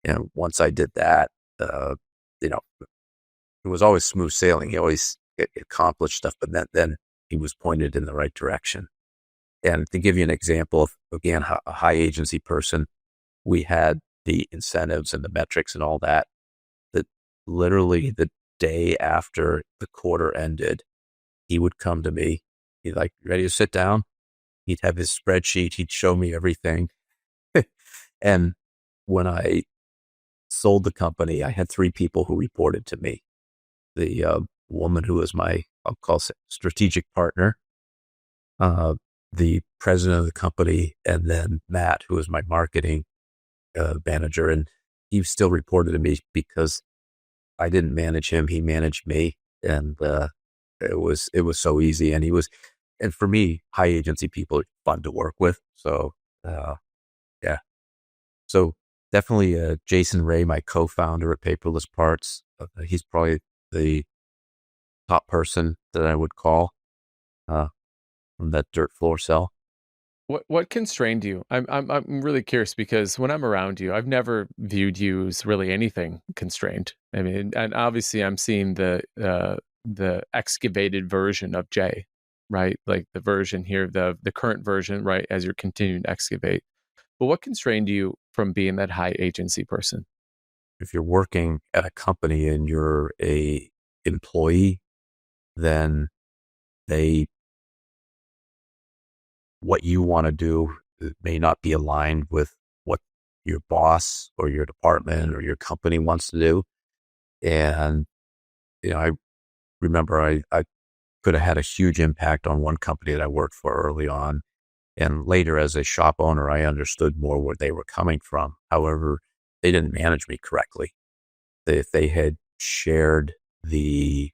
And once I did that, uh, you know, it was always smooth sailing. He always accomplished stuff, but then he was pointed in the right direction. And to give you an example of, again, a high agency person, we had the incentives and the metrics and all that, that literally the day after the quarter ended, he would come to me. He'd like, ready to sit down? He'd have his spreadsheet. He'd show me everything. And when I sold the company, I had three people who reported to me. The woman who was my, I'll call it strategic partner, the president of the company, and then Matt, who was my marketing manager. And he still reported to me because I didn't manage him. He managed me. And it was so easy. And for me, high agency people are fun to work with. So, yeah. So definitely Jason Ray, my co-founder at Paperless Parts. He's probably the top person that I would call uh, from that dirt floor cell. what constrained you? I'm really curious because when I'm around you, I've never viewed you as really anything constrained. I mean, and obviously I'm seeing the excavated version of Jay, right? Like the version here, the current version, right? As you're continuing to excavate. But what constrained you from being that high agency person? If you're working at a company and you're a employee, then they what you want to do may not be aligned with what your boss or your department or your company wants to do. And I remember I could have had a huge impact on one company that I worked for early on. And later, as a shop owner, I understood more where they were coming from. However, they didn't manage me correctly. If they had shared the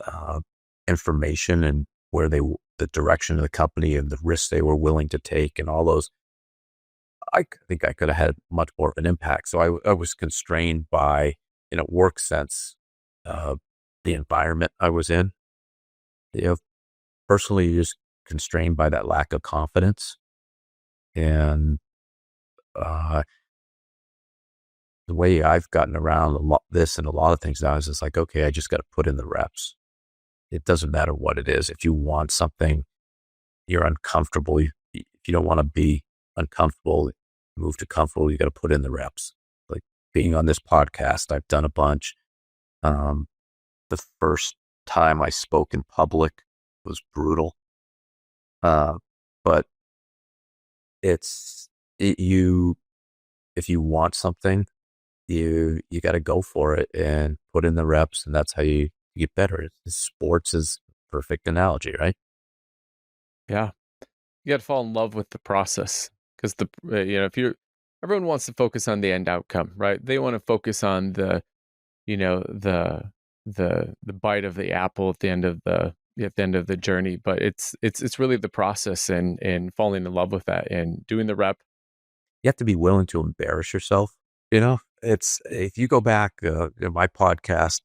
uh, information and the direction of the company and the risks they were willing to take and all those, think I could have had much more of an impact. So I was constrained by, in a work sense, uh, the environment I was in. You know, personally, just constrained by that lack of confidence. And uh, the way I've gotten around this and a lot of things now is it's like, okay, I just got to put in the reps. It doesn't matter what it is. If you want something, you're uncomfortable. If you don't want to be uncomfortable, move to comfortable, you got to put in the reps. Like, being on this podcast. I've done a bunch. Um, the first time I spoke in public was brutal. Uh, but it's you if you want something, you got to go for it and put in the reps, and that's how you get better. Sports is a perfect analogy, right? Yeah. You got to fall in love with the process because if you're, everyone wants to focus on the end outcome, right? They want to focus on the, you know, the bite of the apple at the end of the journey, but it's really the process and falling in love with that and doing the rep. You have to be willing to embarrass yourself. It's if you go back in my podcast,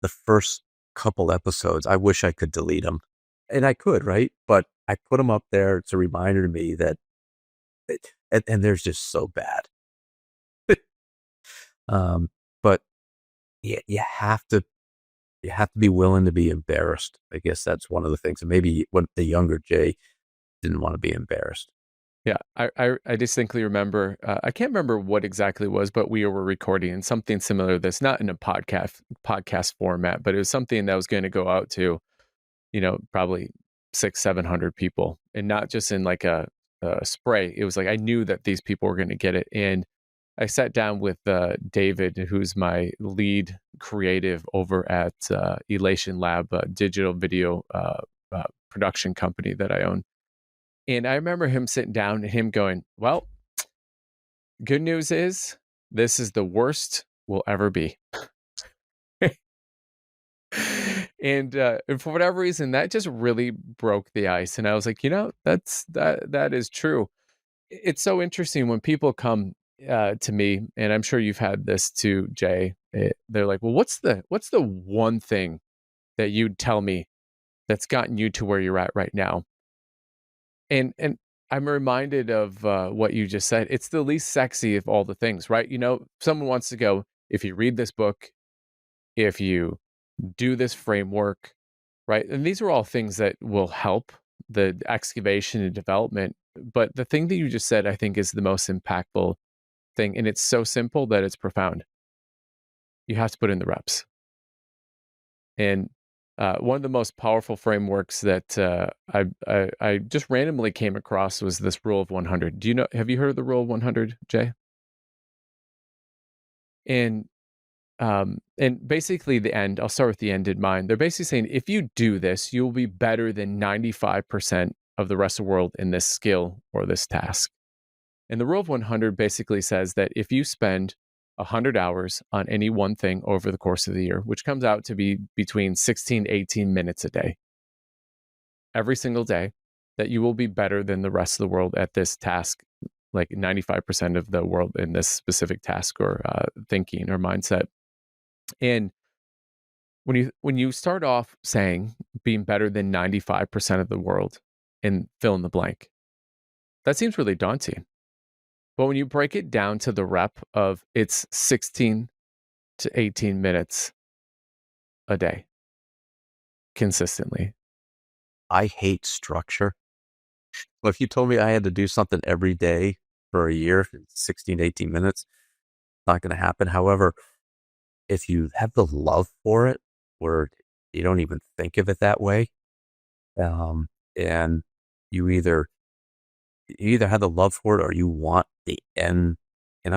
the first couple episodes, I wish I could delete them, and I could, right? But I put them up there. It's a reminder to me that, and they're just so bad. um, but you have to be willing to be embarrassed. I guess that's one of the things. And maybe when the younger Jay didn't want to be embarrassed. Yeah, I distinctly remember. I can't remember what exactly it was, but we were recording something similar to this, not in a podcast format, but it was something that was going to go out to, probably 600-700 people, and not just in like a spray. It was like I knew that these people were going to get it, and I sat down with David, who's my lead creative over at Elation Lab, a digital video production company that I own. And I remember him sitting down and him going, "Well, good news is this is the worst we'll ever be." And for whatever reason, that just really broke the ice. And I was like, that is true. It's so interesting when people come to me, and I'm sure you've had this too, Jay. They're like, "Well, what's the one thing that you'd tell me that's gotten you to where you're at right now?" And I'm reminded of what you just said. It's the least sexy of all the things, right? Someone wants to go, if you read this book, if you do this framework, right? And these are all things that will help the excavation and development. But the thing that you just said, I think, is the most impactful thing. And it's so simple that it's profound. You have to put in the reps. And one of the most powerful frameworks that I just randomly came across was this rule of 100. Have you heard of the rule of 100, Jay? And and basically I'll start with the end in mind. They're basically saying if you do this, you'll be better than 95% of the rest of the world in this skill or this task. And the rule of 100 basically says that if you spend 100 hours on any one thing over the course of the year, which comes out to be between 16 18 minutes a day, every single day, that you will be better than the rest of the world at this task, like 95% of the world in this specific task or thinking or mindset. And when you start off saying being better than 95% of the world and fill in the blank, that seems really daunting. But when you break it down to the rep of it's 16 to 18 minutes a day consistently. I hate structure. Well, if you told me I had to do something every day for a year, 16 to 18 minutes, not going to happen. However, if you have the love for it, where you don't even think of it that way, and you either have the love for it or you want the end. And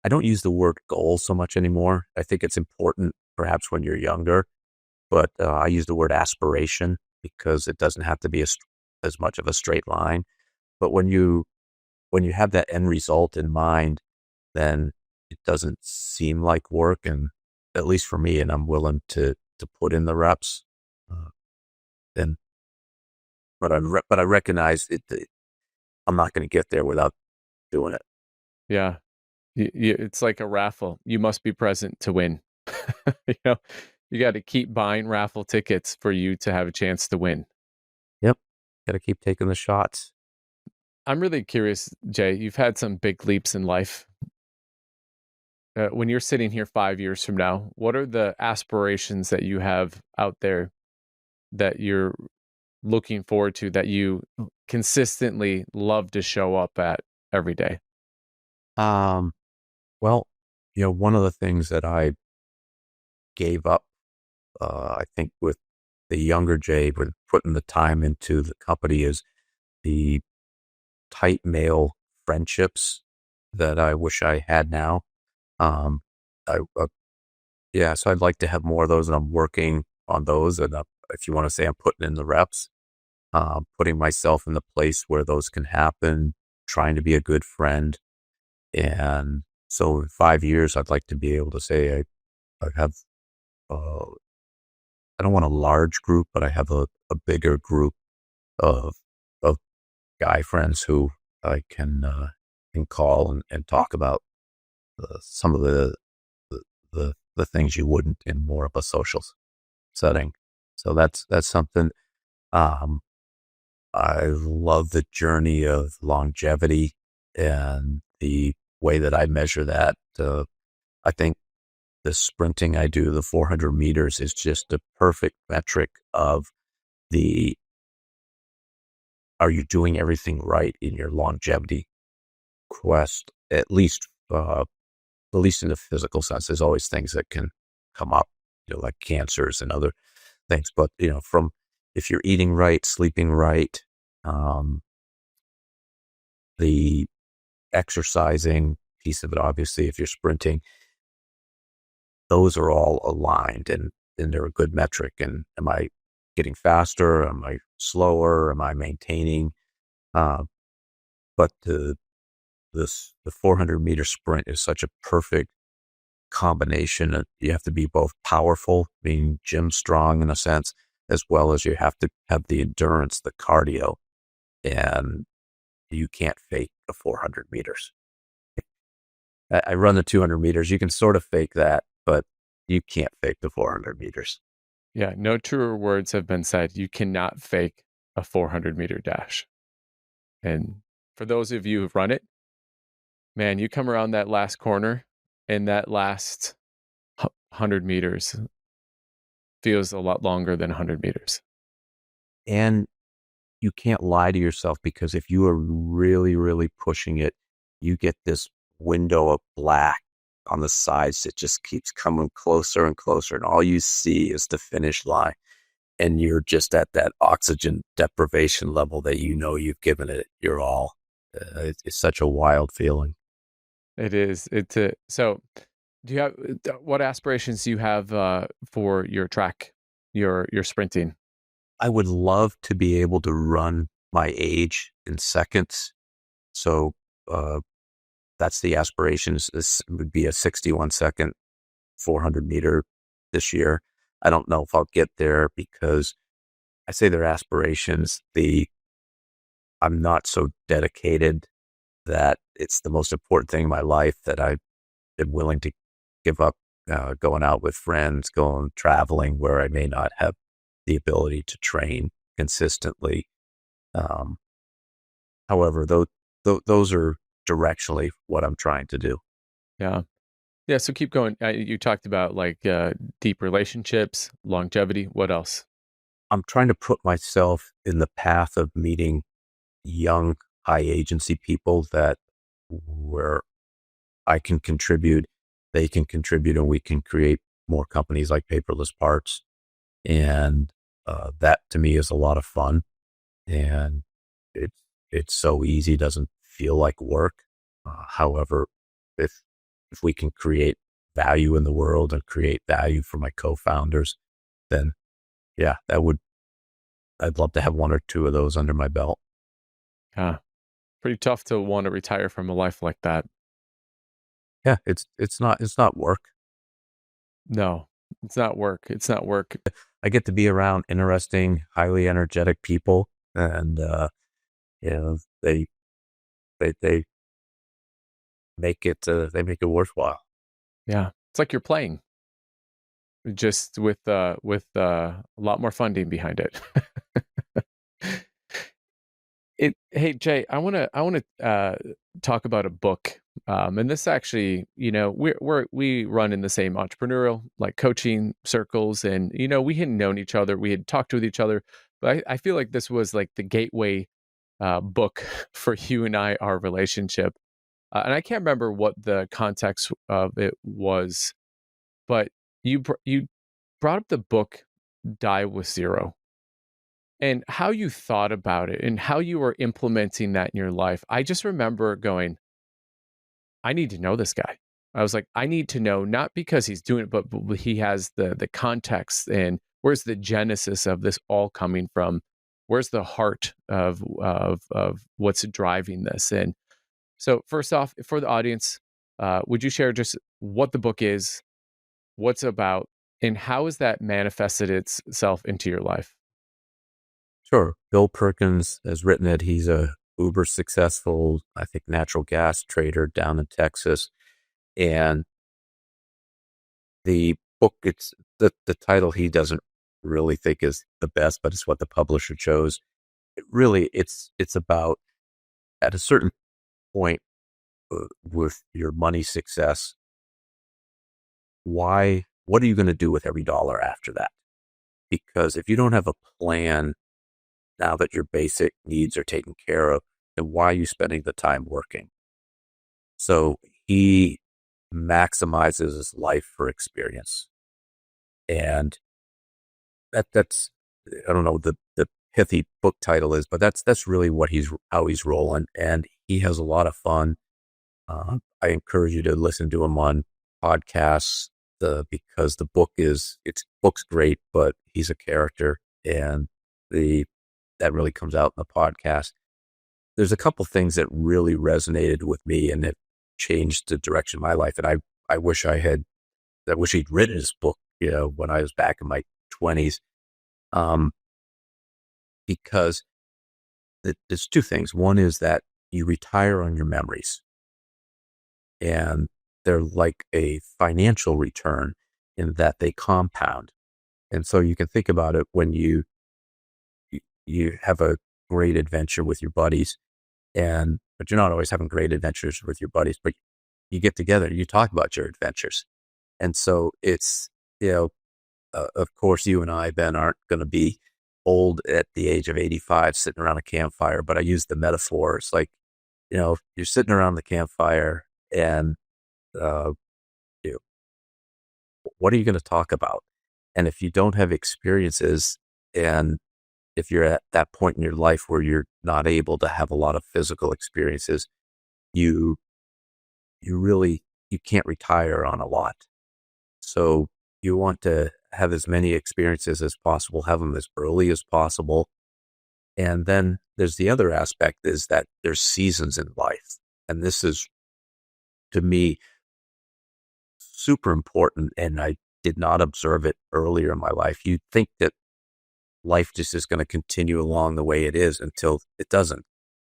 I don't use the word goal so much anymore. I think it's important perhaps when you're younger, but I use the word aspiration because it doesn't have to be as much of a straight line. But when you have that end result in mind, then it doesn't seem like work. And at least for me, and I'm willing to put in the reps. Then, but I recognize I'm not going to get there without doing it. Yeah. It's like a raffle. You must be present to win. you know, you got to keep buying raffle tickets for you to have a chance to win. Yep. Got to keep taking the shots. I'm really curious, Jay. You've had some big leaps in life. When you're sitting here 5 years from now, what are the aspirations that you have out there that you're looking forward to, that you consistently love to show up at every day? Um, well, One of the things that I gave up, I think with the younger Jay, with putting the time into the company, is the tight male friendships that I wish I had now. Um, I yeah, so I'd like to have more of those, and I'm working on those. And if you want to say I'm putting in the reps, putting myself in the place where those can happen, trying to be a good friend. And so in 5 years, I'd like to be able to say I have, uh, I don't want a large group, but I have a bigger group of, of guy friends who I can call and talk about some of the things you wouldn't in more of a social setting. So that's something. Um, I love the journey of longevity and the way that I measure that. I think the sprinting I do, the 400 meters, is just a perfect metric of the are you doing everything right in your longevity quest? At least in the physical sense. There's always things that can come up, like cancers and other things. But from if you're eating right, sleeping right, um, the exercising piece of it, obviously, if you're sprinting, those are all aligned and they're a good metric. And am I getting faster? Am I slower? Am I maintaining? Uh, but the 400-meter sprint is such a perfect combination. You have to be both powerful, being gym strong in a sense, as well as you have to have the endurance, the cardio, and you can't fake the 400 meters. I run the 200 meters. You can sort of fake that, but you can't fake the 400 meters. Yeah, no truer words have been said. You cannot fake a 400-meter dash. And for those of you who've run it, man, you come around that last corner and that last 100 meters feels a lot longer than 100 meters. And you can't lie to yourself, because if you are really, really pushing it, you get this window of black on the sides that just keeps coming closer and closer. And all you see is the finish line. And you're just at that oxygen deprivation level that you've given it your all. It's such a wild feeling. It is. So do you have what aspirations do you have for your track, your sprinting? I would love to be able to run my age in seconds. So uh, that's the aspirations. This would be a 61-second 400-meter this year. I don't know if I'll get there, because I say they're aspirations. I'm not so dedicated that it's the most important thing in my life that I've been willing to give up going out with friends, going traveling where I may not have the ability to train consistently. Um, However, those are directionally what I'm trying to do. Yeah. Yeah, so keep going. You talked about like deep relationships, longevity. What else? I'm trying to put myself in the path of meeting young, high agency people that where I can contribute, they can contribute, and we can create more companies like Paperless Parts. And that to me is a lot of fun. And it's it's so easy, doesn't feel like work. However, if if we can create value in the world and create value for my co-founders, then yeah, I'd love to have one or two of those under my belt. Yeah, pretty tough to want to retire from a life like that. Yeah, it's not work. No, it's not work. It's not work. I get to be around interesting, highly energetic people, and they they they make it worthwhile. Yeah, it's like you're playing, just with a lot more funding behind it. Hey Jay, I wanna talk about a book. And this actually, we run in the same entrepreneurial like coaching circles, and we hadn't known each other, we had talked with each other, but I feel like this was like the gateway book for you and I, our relationship. And I can't remember what the context of it was, but you brought up the book Die with Zero and how you thought about it and how you were implementing that in your life. I just remember going, I need to know this guy. I was like, I need to know, not because he's doing it, but he has the context, and where's the genesis of this all coming from? Where's the heart of what's driving this? And so, first off, for the audience, would you share just what the book is, what's about, and how has that manifested itself into your life? Sure. Bill Perkins has written it. He's a uber successful, I think, natural gas trader down in Texas. And the book, it's the title he doesn't really think is the best, but it's what the publisher chose. It's about at a certain point with your money success, what are you going to do with every dollar after that? Because if you don't have a plan now that your basic needs are taken care of, then why are you spending the time working? So he maximizes his life for experience. And that's, I don't know the pithy book title is, but that's really how he's rolling. And he has a lot of fun. I encourage you to listen to him on podcasts, because book's great, but he's a character, and that really comes out in the podcast. There's a couple things that really resonated with me, and it changed the direction of my life. And I wish I wish he'd written his book, when I was back in my 20s, because there's two things. One is that you retire on your memories, and they're like a financial return in that they compound. And so you can think about it when you have a great adventure with your buddies, but you're not always having great adventures with your buddies, but you get together, you talk about your adventures. And so it's, of course, you and I, Ben, aren't going to be old at the age of 85 sitting around a campfire, but I use the metaphor. It's like, you're sitting around the campfire, and uh, you know, what are you going to talk about? And if you don't have experiences, and if you're at that point in your life where you're not able to have a lot of physical experiences, you you can't retire on a lot. So you want to have as many experiences as possible, have them as early as possible. And then there's the other aspect, is that there's seasons in life. And this is, to me, super important. And I did not observe it earlier in my life. You'd think that life just is going to continue along the way it is until it doesn't.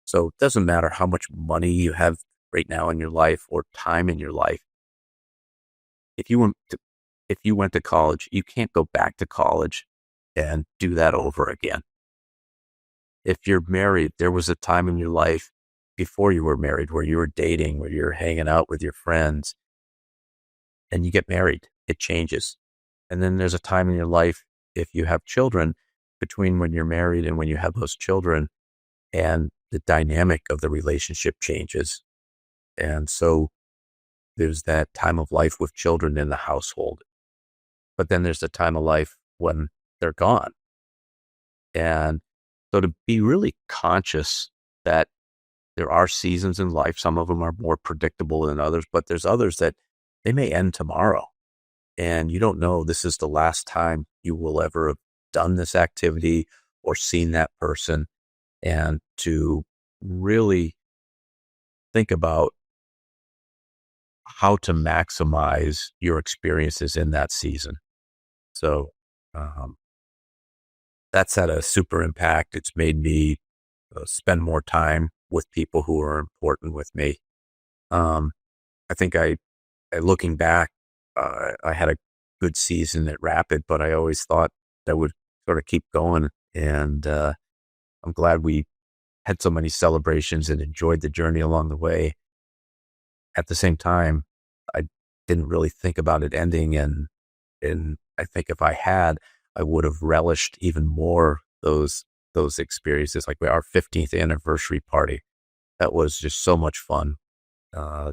So it doesn't matter how much money you have right now in your life or time in your life. If you went to, if you went to college, you can't go back to college and do that over again. If you're married, there was a time in your life before you were married where you were dating, where you're hanging out with your friends, and you get married. It changes. And then there's a time in your life, if you have children, between when you're married and when you have those children, and the dynamic of the relationship changes. And so there's that time of life with children in the household. But then there's the time of life when they're gone. And so to be really conscious that there are seasons in life, some of them are more predictable than others, but there's others that they may end tomorrow. And you don't know, this is the last time you will ever have done this activity or seen that person. And to really think about how to maximize your experiences in that season. So um, that's had a super impact. It's made me spend more time with people who are important with me. Um, I think looking back, I had a good season at Rapid, but I always thought that would sort of keep going. And I'm glad we had so many celebrations and enjoyed the journey along the way. At the same time, I didn't really think about it ending. And I think if I had, I would have relished even more those experiences, like our 15th anniversary party. That was just so much fun. I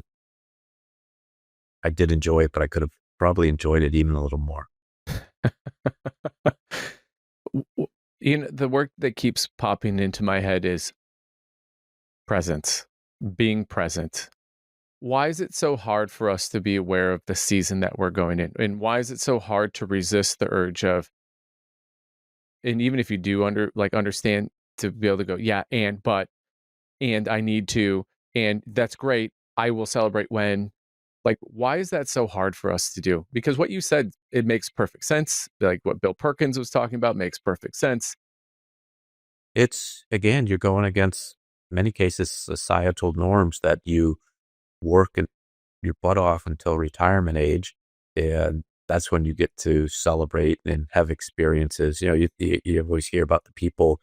did enjoy it, but I could have probably enjoyed it even a little more. The work that keeps popping into my head is presence, being present. Why is it so hard for us to be aware of the season that we're going in? And why is it so hard to resist the urge of, and even if you do understand, to be able to go, yeah, and I need to, and that's great. I will celebrate when. Like, why is that so hard for us to do? Because what you said, it makes perfect sense. Like what Bill Perkins was talking about makes perfect sense. It's, again, you're going against, many cases, societal norms that you work and your butt off until retirement age. And that's when you get to celebrate and have experiences. You always hear about the people,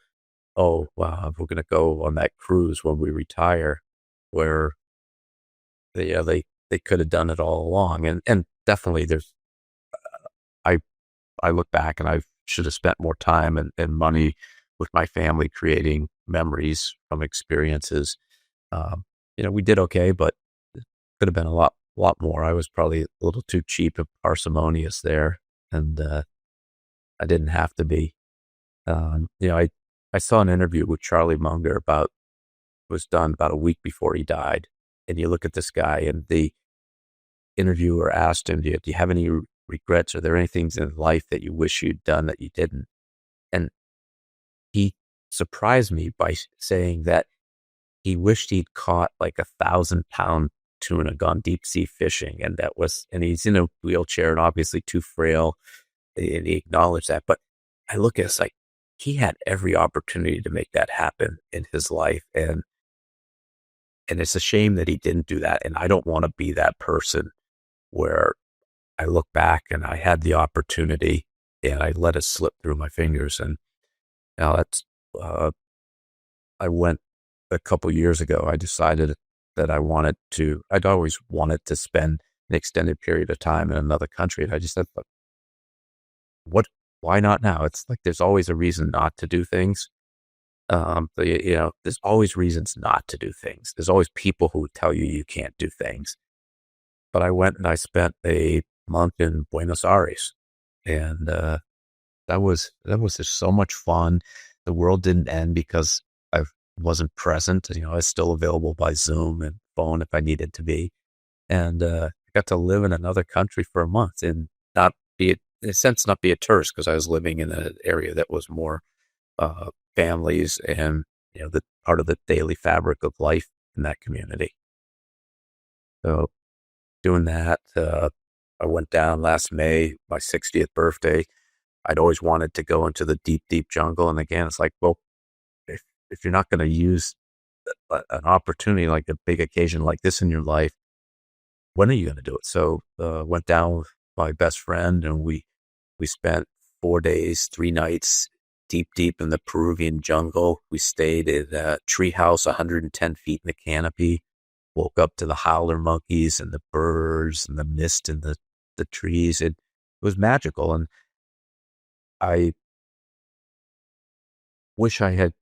oh, wow, we're going to go on that cruise when we retire, where they could have done it all along. And definitely I, I look back and I should have spent more time and money with my family creating memories from experiences. Um, we did okay, but it could have been a lot more. I was probably a little too cheap and parsimonious there, and I didn't have to be. I saw an interview with Charlie Munger was done about a week before he died, and you look at this guy, and the interviewer asked him, "Do you have any regrets? Are there any things in life that you wish you'd done that you didn't?" And he surprised me by saying that he wished he'd caught like 1,000-pound tuna, gone deep sea fishing. And he's in a wheelchair and obviously too frail. And he acknowledged that. But I look at it, it's like he had every opportunity to make that happen in his life. And it's a shame that he didn't do that. And I don't want to be that person where I look back and I had the opportunity and I let it slip through my fingers. And now uh, I went a couple years ago. I decided that I'd always wanted to spend an extended period of time in another country. And I just said, "But what, why not now?" It's like, there's always a reason not to do things. There's always reasons not to do things. There's always people who tell you you can't do things. But I went and I spent a month in Buenos Aires, and that was just so much fun. The world didn't end because I wasn't present. I was still available by Zoom and phone if I needed to be, and I got to live in another country for a month and not be, in a sense, not be a tourist, because I was living in an area that was more families and the part of the daily fabric of life in that community. So doing that, I went down last May, my 60th birthday. I'd always wanted to go into the deep, deep jungle. And again, it's like, well, if you're not going to use an opportunity like a big occasion like this in your life, when are you going to do it? So went down with my best friend, and we spent 4 days, 3 nights, deep, deep in the Peruvian jungle. We stayed at a tree house, 110 feet in the canopy. Woke up to the howler monkeys and the birds and the mist in the trees. It was magical, and I wish I had,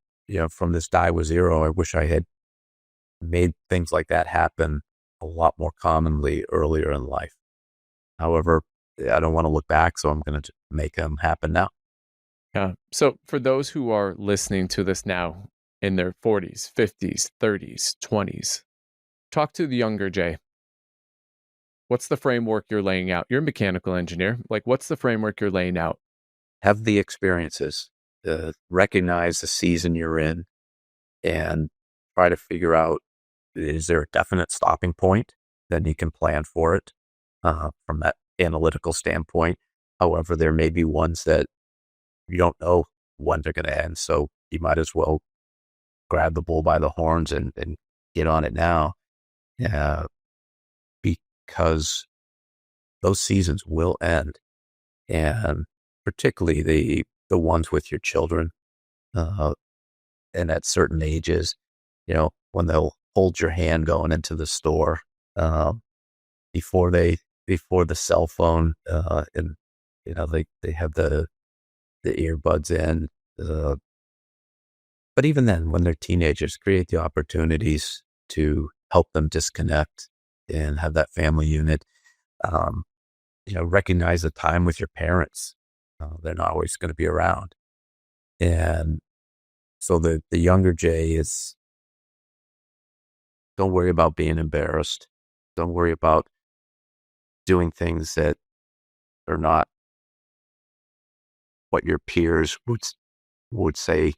from this die with zero, I wish I had made things like that happen a lot more commonly earlier in life. However, I don't want to look back, so I'm going to make them happen now. Yeah. So for those who are listening to this now in their 40s, 50s, 30s, 20s, talk to the younger Jay. What's the framework you're laying out? You're a mechanical engineer. Like, what's the framework you're laying out? Have the experiences, recognize the season you're in, and try to figure out, is there a definite stopping point? Then you can plan for it from that analytical standpoint. However, there may be ones that you don't know when they're going to end. So you might as well grab the bull by the horns and get on it now, uh, because those seasons will end. And particularly the ones with your children, uh, and at certain ages, when they'll hold your hand going into the store, um, before before the cell phone, and they have the earbuds in. Uh, but even then, when they're teenagers, create the opportunities to help them disconnect and have that family unit. Recognize the time with your parents. They're not always going to be around. And so the younger Jay is, don't worry about being embarrassed. Don't worry about doing things that are not what your peers would say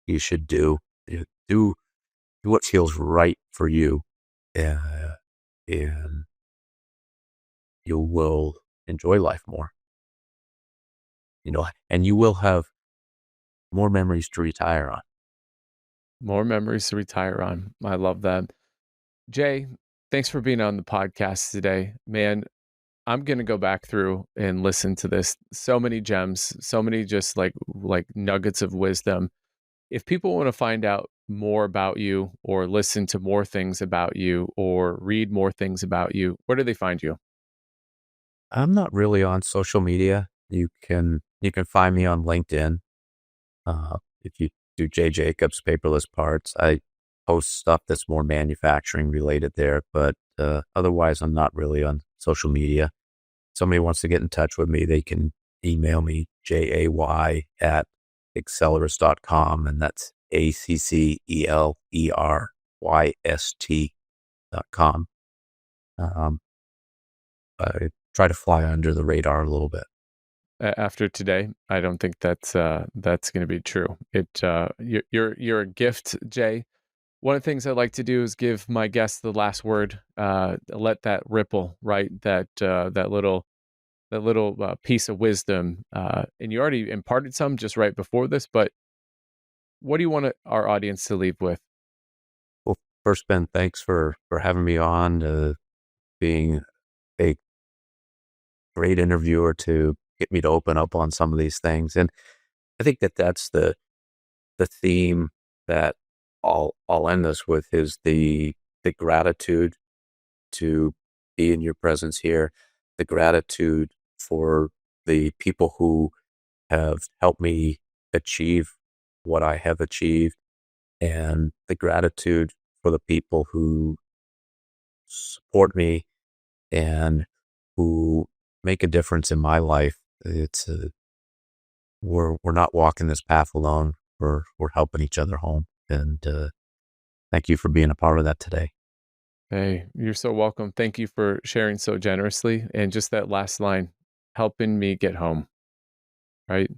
you should do. Do what feels right for you, and you will enjoy life more. And you will have more memories to retire on. More memories to retire on. I love that. Jay, thanks for being on the podcast today. Man, I'm going to go back through and listen to this. So many gems, so many just like nuggets of wisdom. If people want to find out more about you or listen to more things about you or read more things about you, where do they find you? I'm not really on social media. You can find me on LinkedIn. If you do Jay Jacobs Paperless Parts, I post stuff that's more manufacturing related there, but otherwise I'm not really on social media. Somebody wants to get in touch with me, they can email me jay@accelerist.com, and that's ACCELERYST.com. I try to fly under the radar a little bit. After today, I don't think that's going to be true. You're a gift, Jay. One of the things I like to do is give my guests the last word. Let that ripple, right? That little piece of wisdom. And you already imparted some just right before this, but what do you want our audience to leave with? Well, first, Ben, thanks for having me on, being a great interviewer to get me to open up on some of these things. And I think that's the theme that I'll end this with is the gratitude to be in your presence here, the gratitude for the people who have helped me achieve what I have achieved, and the gratitude for the people who support me and who make a difference in my life. We're not walking this path alone. We're helping each other home. And thank you for being a part of that today. Hey, you're so welcome. Thank you for sharing so generously. And just that last line, helping me get home. Right?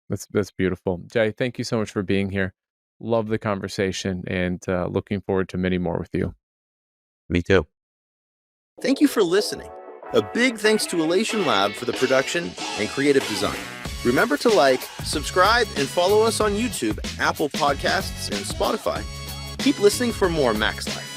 That's beautiful. Jay, thank you so much for being here. Love the conversation and looking forward to many more with you. Me too. Thank you for listening. A big thanks to Elation Lab for the production and creative design. Remember to like, subscribe, and follow us on YouTube, Apple Podcasts, and Spotify. Keep listening for more Max Life.